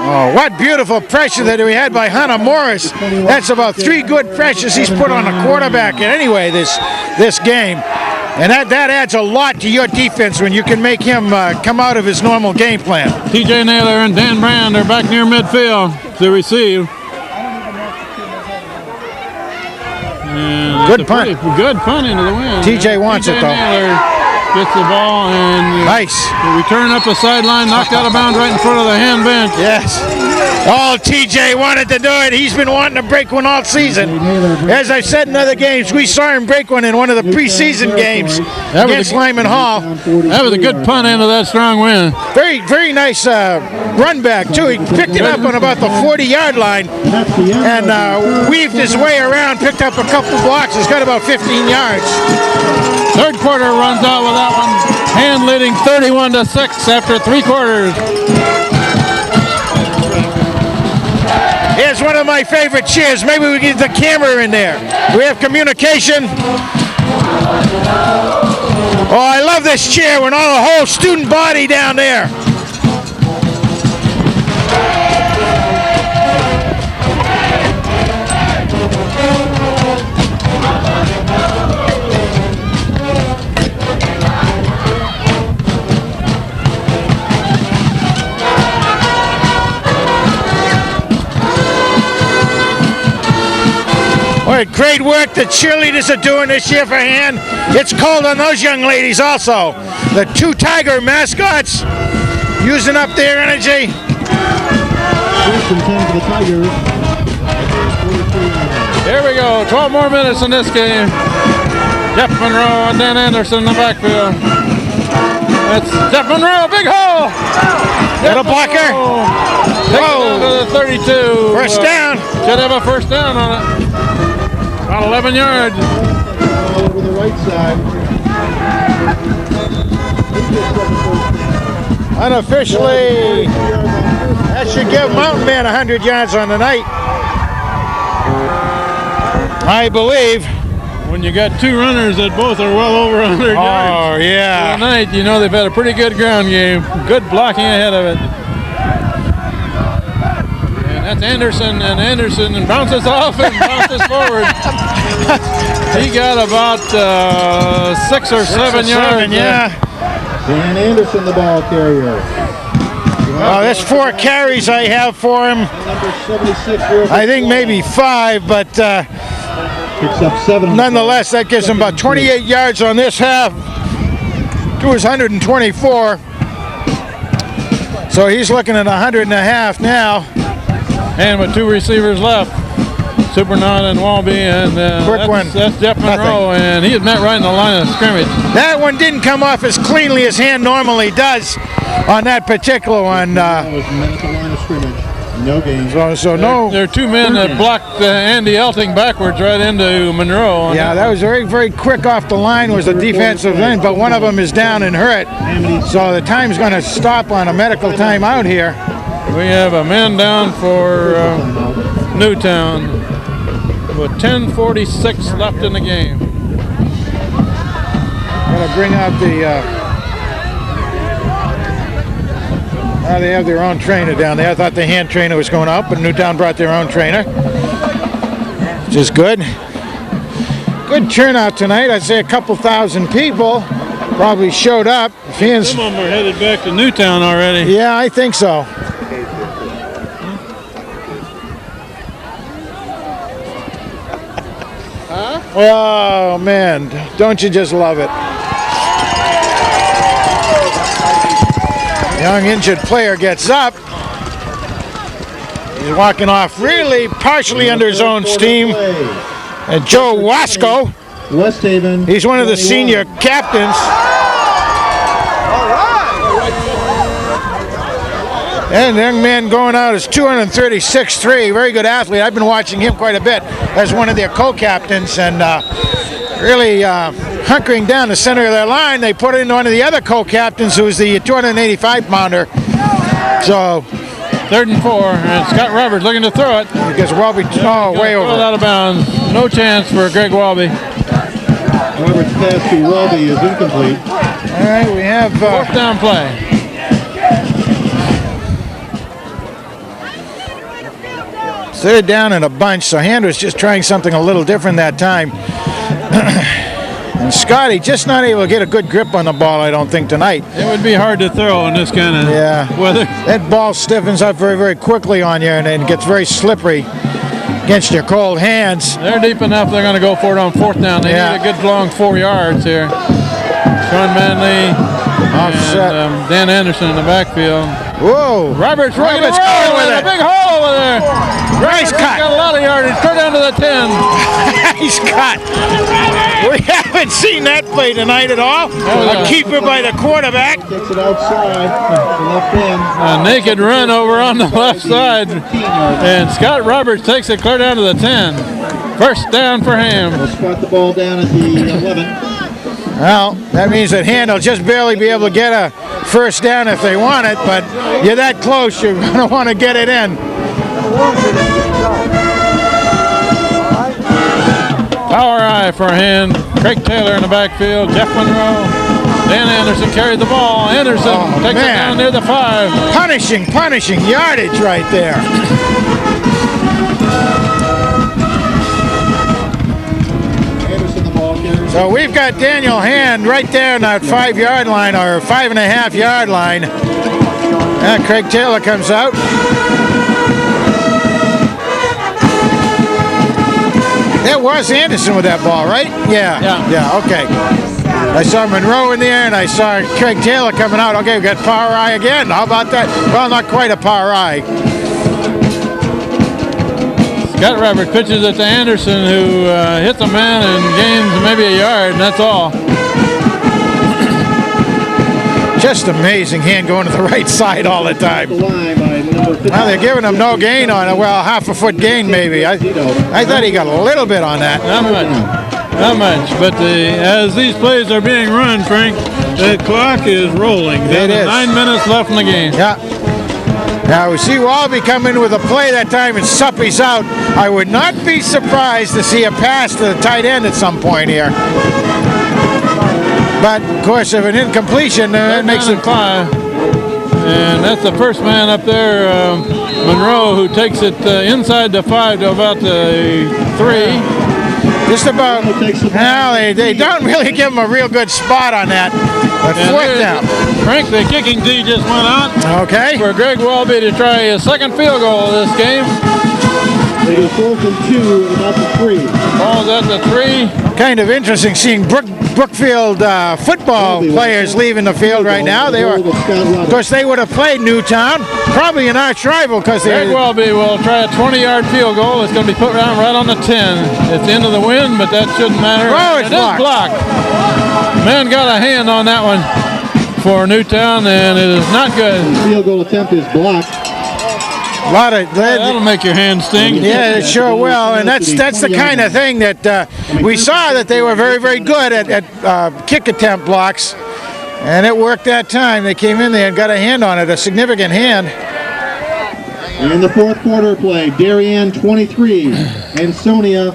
Oh, what beautiful pressure that we had by Hunter Morris. That's about 3 good pressures he's put on a quarterback anyway this game. And that adds a lot to your defense when you can make him come out of his normal game plan. TJ Naylor and Dan Brand are back near midfield to receive. And Good punt. Good punt into the wind. TJ wants it, though. Naylor gets the ball and nice. Return up the sideline, knocked out of bounds right in front of the hand bench. Yes. Oh, TJ wanted to do it. He's been wanting to break one all season. As I've said in other games, we saw him break one in one of the preseason games against Lyman Hall. That was a good punt into that strong wind. Very, very nice run back, too. He picked it up on about the 40-yard line and weaved his way around, picked up a couple blocks. He's got about 15 yards. Third quarter runs out with that one. Hand leading 31-6 after 3 quarters. Here's one of my favorite cheers. Maybe we get the camera in there. We have communication. Oh, I love this cheer when all the whole student body down there. Great work the cheerleaders are doing this year for Hand. It's cold on those young ladies also. The 2 Tiger mascots using up their energy. Here we go, 12 more minutes in this game. Jeff Monroe and Dan Anderson in the backfield. That's Jeff Monroe, big hole! Got a blocker. Whoa! To the 32. First down. Should have a first down on it. About 11 yards. Over the right side. Unofficially, that should give Mountain Man 100 yards on the night. I believe. When you got 2 runners that both are well over 100 yards. Oh, yeah. Tonight, you know they've had a pretty good ground game. Good blocking ahead of it. That's Anderson, and bounces off and bounces forward. He got about 6 or 7 yards. Yeah. Dan Anderson, the ball carrier. That's 4 carries I have for him. Number 76, I think maybe 5, but picks up 7. nonetheless, that gives him about 28 yards on this half to his 124. So he's looking at 100.5 now. And with 2 receivers left, Supernaut and Walby, and that's Jeff Monroe, and he had met right in the line of scrimmage. That one didn't come off as cleanly as Hand normally does on that particular one. That was at the line of scrimmage. No gain. So no. There are 2 men that blocked Andy Elting backwards right into Monroe. Yeah, that was very, very quick off the line was the defensive end, but one of them is down and hurt. So the time's going to stop on a medical timeout here. We have a man down for Newtown with 10:46 left in the game. Going to bring out the... they have their own trainer down there. I thought the Hand trainer was going out, but Newtown brought their own trainer, which is good. Good turnout tonight. I'd say a couple thousand people probably showed up. Some of them are headed back to Newtown already. Yeah, I think so. Oh, man. Don't you just love it? Young injured player gets up. He's walking off really partially under his own steam. And Joe Wasco, West Haven. he's one of the senior captains. And the young man going out is 236.3, very good athlete. I've been watching him quite a bit as one of their co-captains, and really hunkering down the center of their line. They put in one of the other co-captains who's the 285-pounder. So 3rd and 4, and Scott Roberts looking to throw it. Because Walby, way over. Out of bounds. No chance for Greg Walby. Roberts' pass to Walby is incomplete. All right, we have 4th down play. Third down and a bunch, so Hand was just trying something a little different that time. And Scotty just not able to get a good grip on the ball, I don't think, tonight. It would be hard to throw in this kind of weather. That ball stiffens up very, very quickly on you and it gets very slippery against your cold hands. They're deep enough, they're going to go for it on 4th down. They need a good long 4 yards here. Sean Manley and Dan Anderson in the backfield. Whoa! Roberts going with it. A big hole over there. Nice cut. Got a lot of yardage. Throw down to the 10. Nice cut. We haven't seen that play tonight at all. A keeper by the quarterback. Takes it outside. The left end. A naked run over on the left side. And Scott Roberts takes it clear down to the 10. 1st down for Ham. We'll spot the ball down at the 11. Well, that means that Hand will just barely be able to get a 1st down if they want it, but you're that close, you're going to want to get it in. Power eye for Hand. Craig Taylor in the backfield. Jeff Monroe. Dan Anderson carried the ball. Anderson takes it down near the 5. Punishing yardage right there. So we've got Daniel Hand right there on that 5-yard line, or 5.5-yard line. And Craig Taylor comes out. That was Anderson with that ball, right? Yeah, okay. I saw Monroe in there, and I saw Craig Taylor coming out. Okay, we got power eye again. How about that? Well, not quite a power eye. Scott Roberts pitches it to Anderson, who hits a man and gains maybe a yard, and that's all. Just amazing, Hand going to the right side all the time. Well, they're giving him no gain on it. Well, half a foot gain maybe. I thought he got a little bit on that. Not much. But as these plays are being run, Frank, the clock is rolling. It is. 9 minutes left in the game. Yeah. Now we see Walby come in with a play that time and Suppy's out. I would not be surprised to see a pass to the tight end at some point here. But of course, if an incompletion, it makes it 5. And that's the first man up there, Monroe, who takes it inside the 5 to about the 3. Just about. Now they don't really give him a real good spot on that. But fourth down. Frank, the kicking tee just went out. Okay. For Greg Welby to try his second field goal of this game. They do 4th and 2 at about the 3. Ball's at the 3. Kind of interesting seeing Brookfield football players leaving the field right now. They were, of course, they would have played Newtown, probably an arch rival because Greg they. Welby will try a 20-yard field goal. It's going to be put right on the 10. It's into the wind, but that shouldn't matter. Oh, it's It is blocked. Man got a hand on that one for Newtown, and it is not good. The field goal attempt is blocked. A lot of That'll make your hand sting. yeah, it sure will, and that's the kind of thing that we saw that they were very, very good at kick attempt blocks, and it worked that time. They came in there and got a hand on it, a significant hand. In the 4th quarter play, Darien 23, Ansonia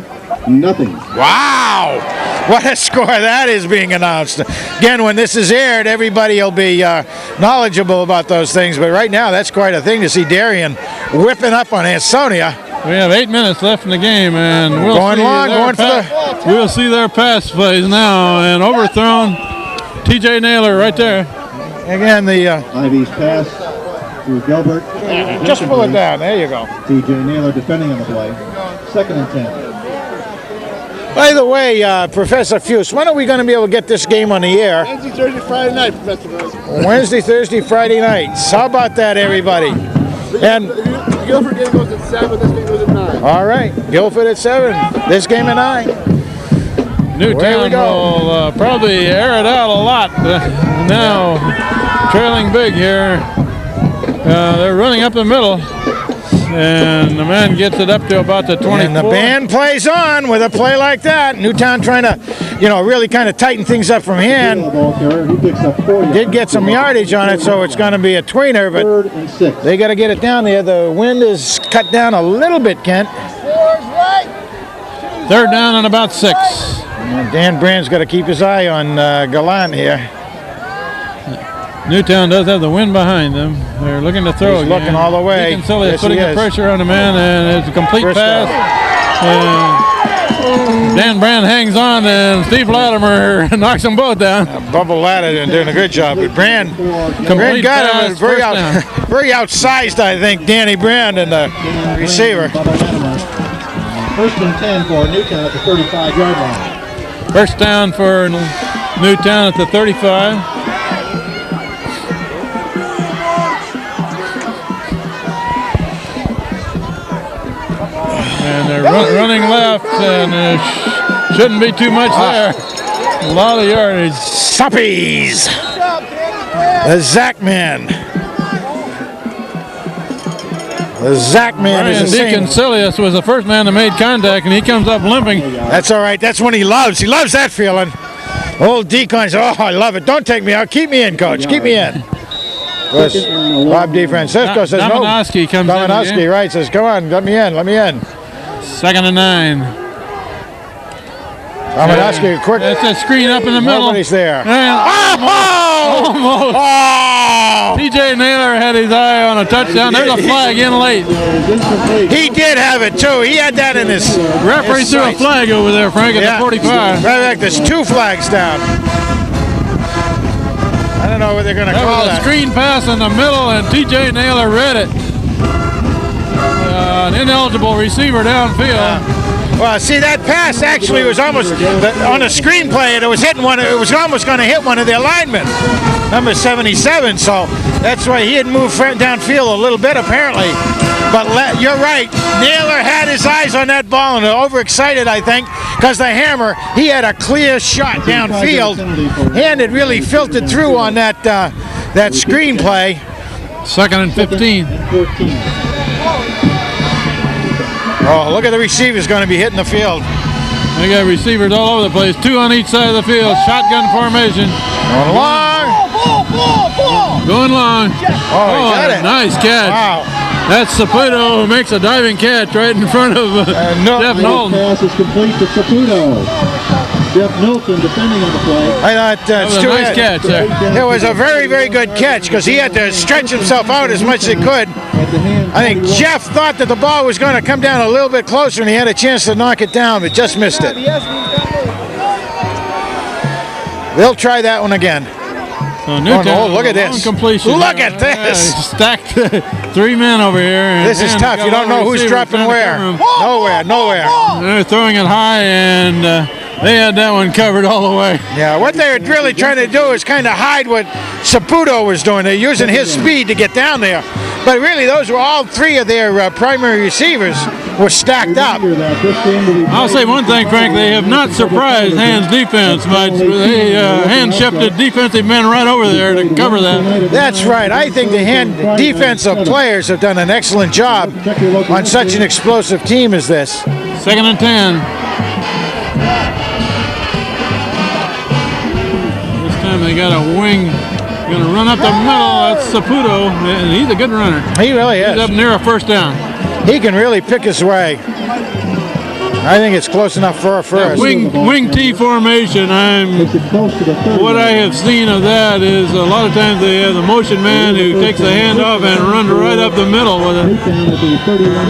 nothing. Wow! What a score that is being announced. Again, when this is aired, everybody will be knowledgeable about those things, but right now that's quite a thing to see Darien whipping up on Ansonia. We have 8 minutes left in the game, and we'll see their pass plays now, and overthrown. TJ Naylor right there. Again, the Ivy's pass through Gilbert. just pull it down. There you go. TJ Naylor defending on the play. 2nd and 10. By the way, Professor Fuse, when are we going to be able to get this game on the air? Wednesday, Thursday, Friday night, Professor Rose. Wednesday, Thursday, Friday nights. How about that, everybody? And Guilford game goes at 7, this game goes at 9. all right, Guilford at 7. This game at 9. Newtown will probably air it out a lot. Now trailing big here. They're running up the middle. And the man gets it up to about the 24. And the band plays on with a play like that. Newtown trying to, really kind of tighten things up from hand. He picks up 4 yards. Did get some yardage on it, so it's going to be a tweener, but 3rd and 6. they got to get it down there. The wind is cut down a little bit, Kent. 3rd down and about 6. And Dan Brand's got to keep his eye on Gallant here. Newtown does have the wind behind them. They're looking to throw. He's looking all the way. Deacon Sully Yes, is putting he the is. pressure on the man, and it's a complete First pass. And Dan Brand hangs on, and Steve Latimer knocks them both down. Bubble Ladder and doing a good job, but Brand Complete got pass, him very first down. very outsized, I think, Danny Brand and the receiver. 1st and 10 for Newtown at the 35-yard line. First down for Newtown at the 35. And they're running left, and there shouldn't be too much there. A lot of yardage. Suppies! The Zach man. The Zach man is the Deacon same. Silius was the first man that made contact, and he comes up limping. That's all right. That's what he loves. He loves that feeling. Old Deacon says, oh, I love it. Don't take me out. Keep me in, coach. Keep me in. Of course, Bob DeFrancisco says no. Dominowski comes in Dominowski, again. right, says, come on, let me in, let me in. 2nd and 9. Dominowski, quick. It's a screen up in the middle. Nobody's there. And almost. Oh! TJ Naylor had his eye on a touchdown. There's a flag in late. He did have it, too. He had that in his Referee threw a sights. flag over there, Frank, at the 45. Right back, there's 2 flags down. I don't know what they're going to That call was a that. screen pass in the middle, and TJ Naylor read it. An ineligible receiver downfield. Well, see, that pass actually was almost on a screenplay, and it was hitting one. It was almost going to hit one of the linemen, number 77. So that's why he had moved downfield a little bit, apparently. But you're right. Naylor had his eyes on that ball and overexcited, I think, because the hammer. He had a clear shot downfield, and it really filtered through on that that screenplay. 2nd and 15. Oh, look at the receivers going to be hitting the field. They got receivers all over the place. 2 on each side of the field. Shotgun formation. Going long. Going long. Oh, he got it. Nice catch. Wow. That's Saputo who makes a diving catch right in front of Jeff The Knowlton. pass is complete to Saputo. Jeff Knowlton defending on the play. I thought That was a Stu nice had- catch there. It was a very, very good catch because he had to stretch himself out as much as he could. At the hand, I think Jeff thought that the ball was going to come down a little bit closer and he had a chance to knock it down, but just missed it. They'll try that one again. So Newtown, look at this. Completion. Look at this. Stacked 3 men over here. And this is tough. You don't know who's dropping where. Nowhere. They're throwing it high, and they had that one covered all the way. Yeah, what they're really trying to do is kind of hide what Saputo was doing. They're using his speed to get down there. But really, those were all 3 of their primary receivers were stacked up. I'll say one thing, Frank. They have not surprised Hand's defense much. They Hand shifted defensive men right over there to cover that. That's right. I think the Hand defensive players have done an excellent job on such an explosive team as this. 2nd and 10. This time they got a wing. Going to run up the middle. That's Saputo, and he's a good runner. He really is. He's up near a first down. He can really pick his way. I think it's close enough for a first. Wing T formation. What I have seen of that is a lot of times they have the motion man who takes the hand off and runs right up the middle with it.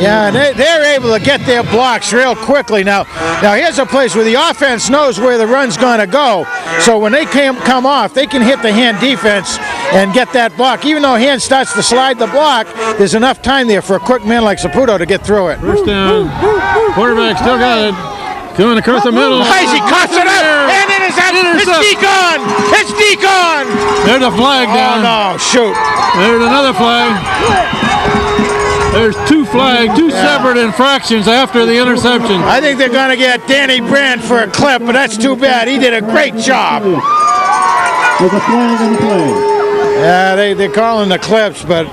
Yeah, they're able to get their blocks real quickly. Now here's a place where the offense knows where the run's going to go. So when they come off, they can hit the Hand defense and get that block. Even though Hand starts to slide the block, there's enough time there for a quick man like Saputo to get through it. First down. Quarterback still got it. Coming across the middle. He cuts it up and it's Deacon. It's Deacon. There's a flag down. Oh no, shoot. There's another flag. There's 2 flags, 2 separate infractions after the interception. I think they're going to get Danny Brand for a clip, but that's too bad. He did a great job. There's a flag on the play. Yeah, they're calling the clips, but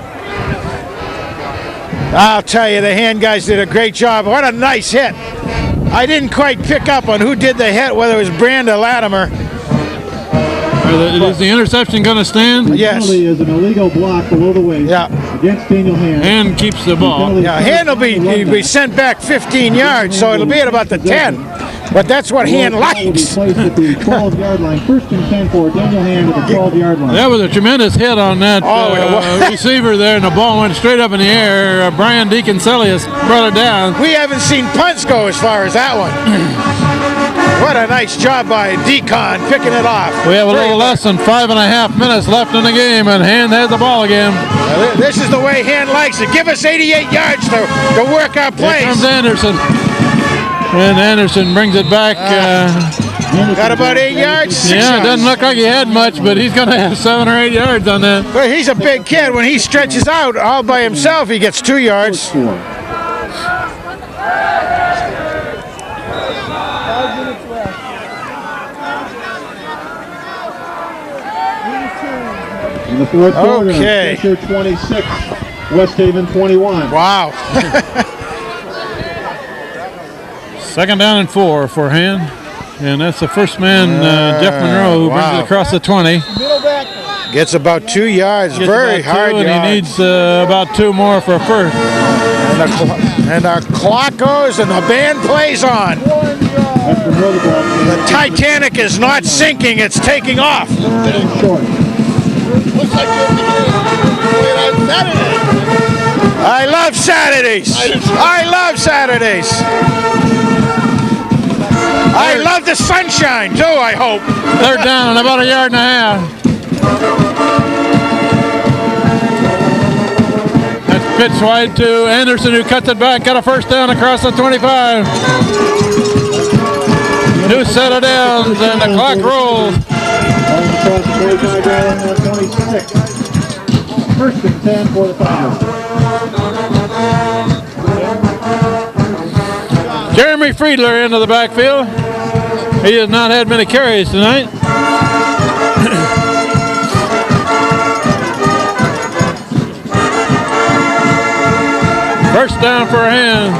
I'll tell you, the Hand guys did a great job. What a nice hit. I didn't quite pick up on who did the hit, whether it was Brand or Latimer. Is the interception going to stand? Yes. Is an illegal block below the waist against Daniel Hand. Hand keeps the ball. Yeah, Hand will be sent back 15 yards, so it'll be at about the 10. But that's what Hand likes. At the 12-yard line. 1st and 10 for Daniel Hand at the 12-yard line. That was a tremendous hit on that receiver there, and the ball went straight up in the air. Brian Deaconcellius brought it down. We haven't seen punts go as far as that one. What a nice job by Deacon picking it off. We have a little less than 5.5 minutes left in the game, and Hand has the ball again. This is the way Hand likes it. Give us 88 yards to work our plays. Here comes Anderson. And Anderson brings it back. Got about 8 yards? 6 yards. Yeah, it doesn't look like he had much, but he's going to have 7 or 8 yards on that. But he's a big kid. When he stretches out all by himself, he gets 2 yards. In the 4th quarter, Fisher 26, West Haven 21. Wow. 2nd down and 4 for Hand. And that's the first man, Jeff Monroe, who brings it across the 20. Gets about 2 yards. Very hard yards. And he needs about 2 more for a first. And our clock goes and the band plays on. The Titanic is not sinking, it's taking off. Looks like you're on Saturday. I love Saturdays. I love Saturdays. I love the sunshine too, I hope. 3rd down and about 1.5 yards. That's pitch wide to Anderson, who cuts it back, got a first down across the 25. 2 set of downs and the clock rolls. 1st and 10 for the Tigers. Jeremy Friedler into the backfield. He has not had many carries tonight. First down for Hand.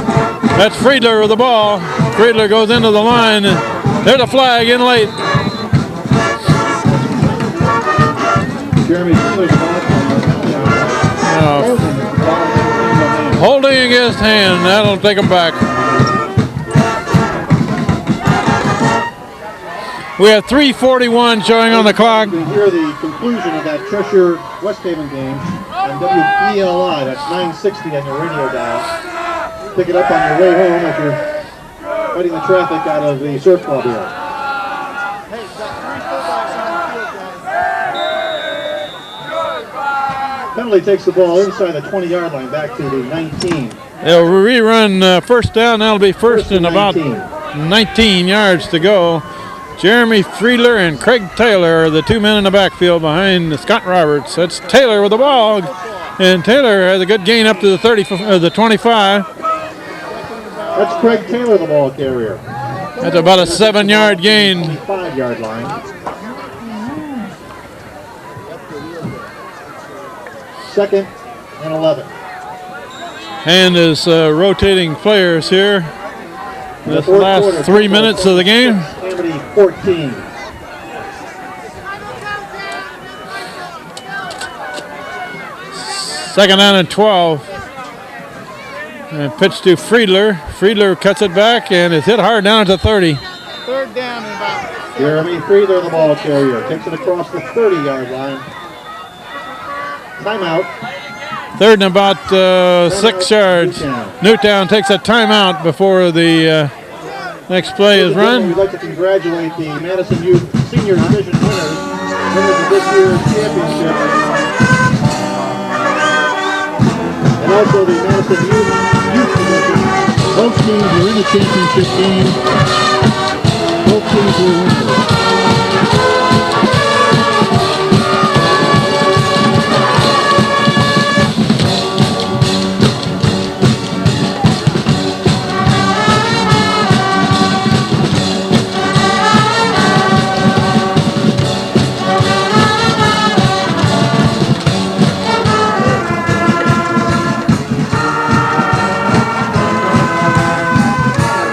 That's Friedler with the ball. Friedler goes into the line. There's a flag in late. Holding against Hand. That'll take him back. We have 3:41 showing on the clock. You can hear the conclusion of that Cheshire West Haven game on WELI. That's 960 on your radio dial. Pick it up on your way home if you're fighting the traffic out of the surf club here. Penalty takes the ball inside the 20-yard line back to the 19. They'll rerun first down. That'll be first and about 19 yards to go. Jeremy Friedler and Craig Taylor are the two men in the backfield behind Scott Roberts. That's Taylor with the ball. And Taylor has a good gain up to the 25. That's Craig Taylor, the ball carrier. That's about a 7-yard gain. 25-yard line. Second and 11. And is rotating players here. This last 3 minutes of the game. Amity 14. Second down and 12. And pitch to Friedler. Friedler cuts it back and is hit hard down at the 30. Third down and about. Jeremy Friedler, the ball carrier, takes it across the 30-yard line. Timeout. Third and about 6 yards. Newtown takes a timeout before the next play is run. We'd like to congratulate the Madison Youth Senior Division winners of this year's championship. And also the Madison Youth Division. Both teams were in the championship game. Both teams were winners.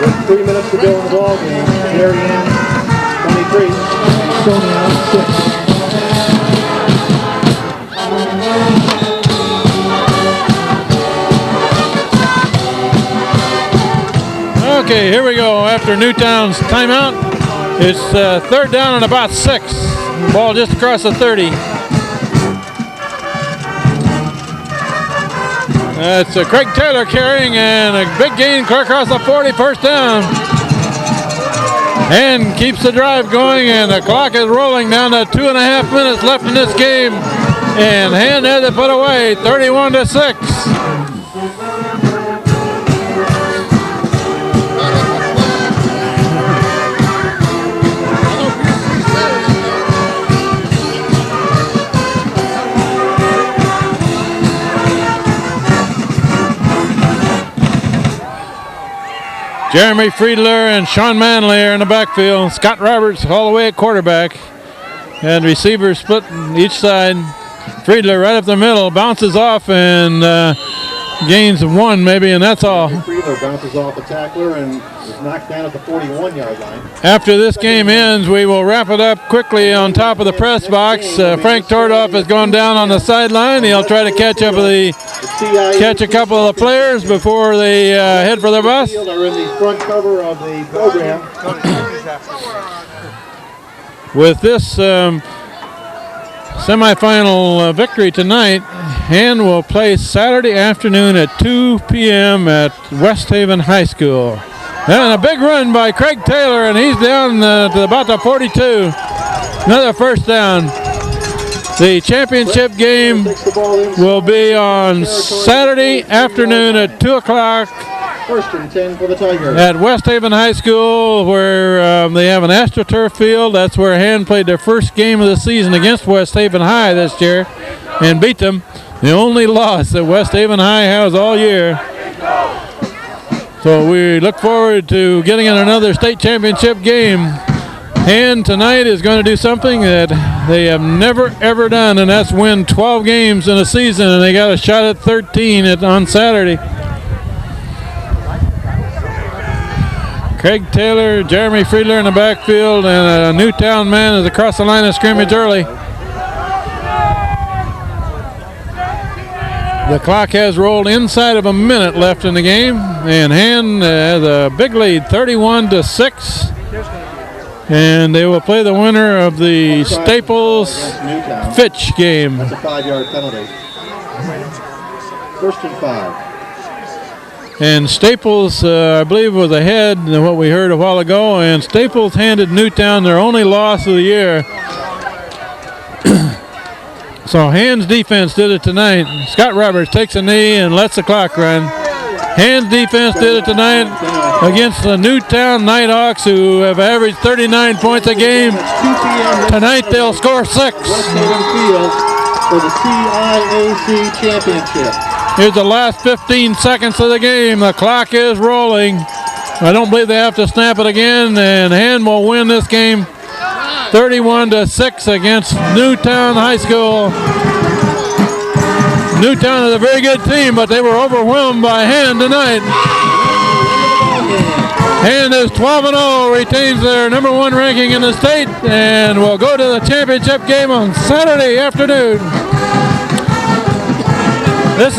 With 3 minutes to go in the ball game, Darien 23, Sonia 6. Okay, here we go. After Newtown's timeout, it's third down and about 6. Ball just across the 30. It's Craig Taylor carrying and a big gain clear across the 40, first down. And keeps the drive going, and the clock is rolling down to 2.5 minutes left in this game. And Hand has it put away, 31-6. Jeremy Friedler and Sean Manley are in the backfield. Scott Roberts all the way at quarterback. And receivers split each side. Friedler right up the middle, bounces off and gains 1 maybe, and that's all. Friedler bounces off the tackler and is knocked down at the 41-yard line. After this game ends, we will wrap it up quickly on top of the press box. Frank Tordoff has gone down on the sideline. He'll try to catch a couple of the players before they head for the bus. Are in the front cover of the program. With this semifinal victory tonight, Hand will play Saturday afternoon at 2 p.m. at West Haven High School. And a big run by Craig Taylor, and he's down to about the 42. Another first down. The championship game will be on Saturday afternoon at 2 o'clock. First and 10 for the Tigers. At West Haven High School, where they have an AstroTurf field. That's where Hand played their first game of the season against West Haven High this year and beat them. The only loss that West Haven High has all year. So we look forward to getting in another state championship game. Hand tonight is going to do something that they have never, ever done, and that's win 12 games in a season, and they got a shot at 13 on Saturday. Craig Taylor, Jeremy Friedler in the backfield, and a Newtown man is across the line of scrimmage early. The clock has rolled inside of a minute left in the game, and Hand has a big lead, 31-6. And they will play the winner of the Staples-Fitch game. That's a 5-yard penalty. First and 5. And Staples, I believe, was ahead than what we heard a while ago, and Staples handed Newtown their only loss of the year. So Hand's defense did it tonight. Scott Roberts takes a knee and lets the clock run. Hand's defense did it tonight against the Newtown Nighthawks, who have averaged 39 points a game. Tonight they'll score 6. For the CIAC championship. Here's the last 15 seconds of the game. The clock is rolling. I don't believe they have to snap it again, and Hand will win this game 31-6 against Newtown High School. Newtown is a very good team, but they were overwhelmed by Hand tonight. Hand is 12-0, retains their #1 ranking in the state, and will go to the championship game on Saturday afternoon. This is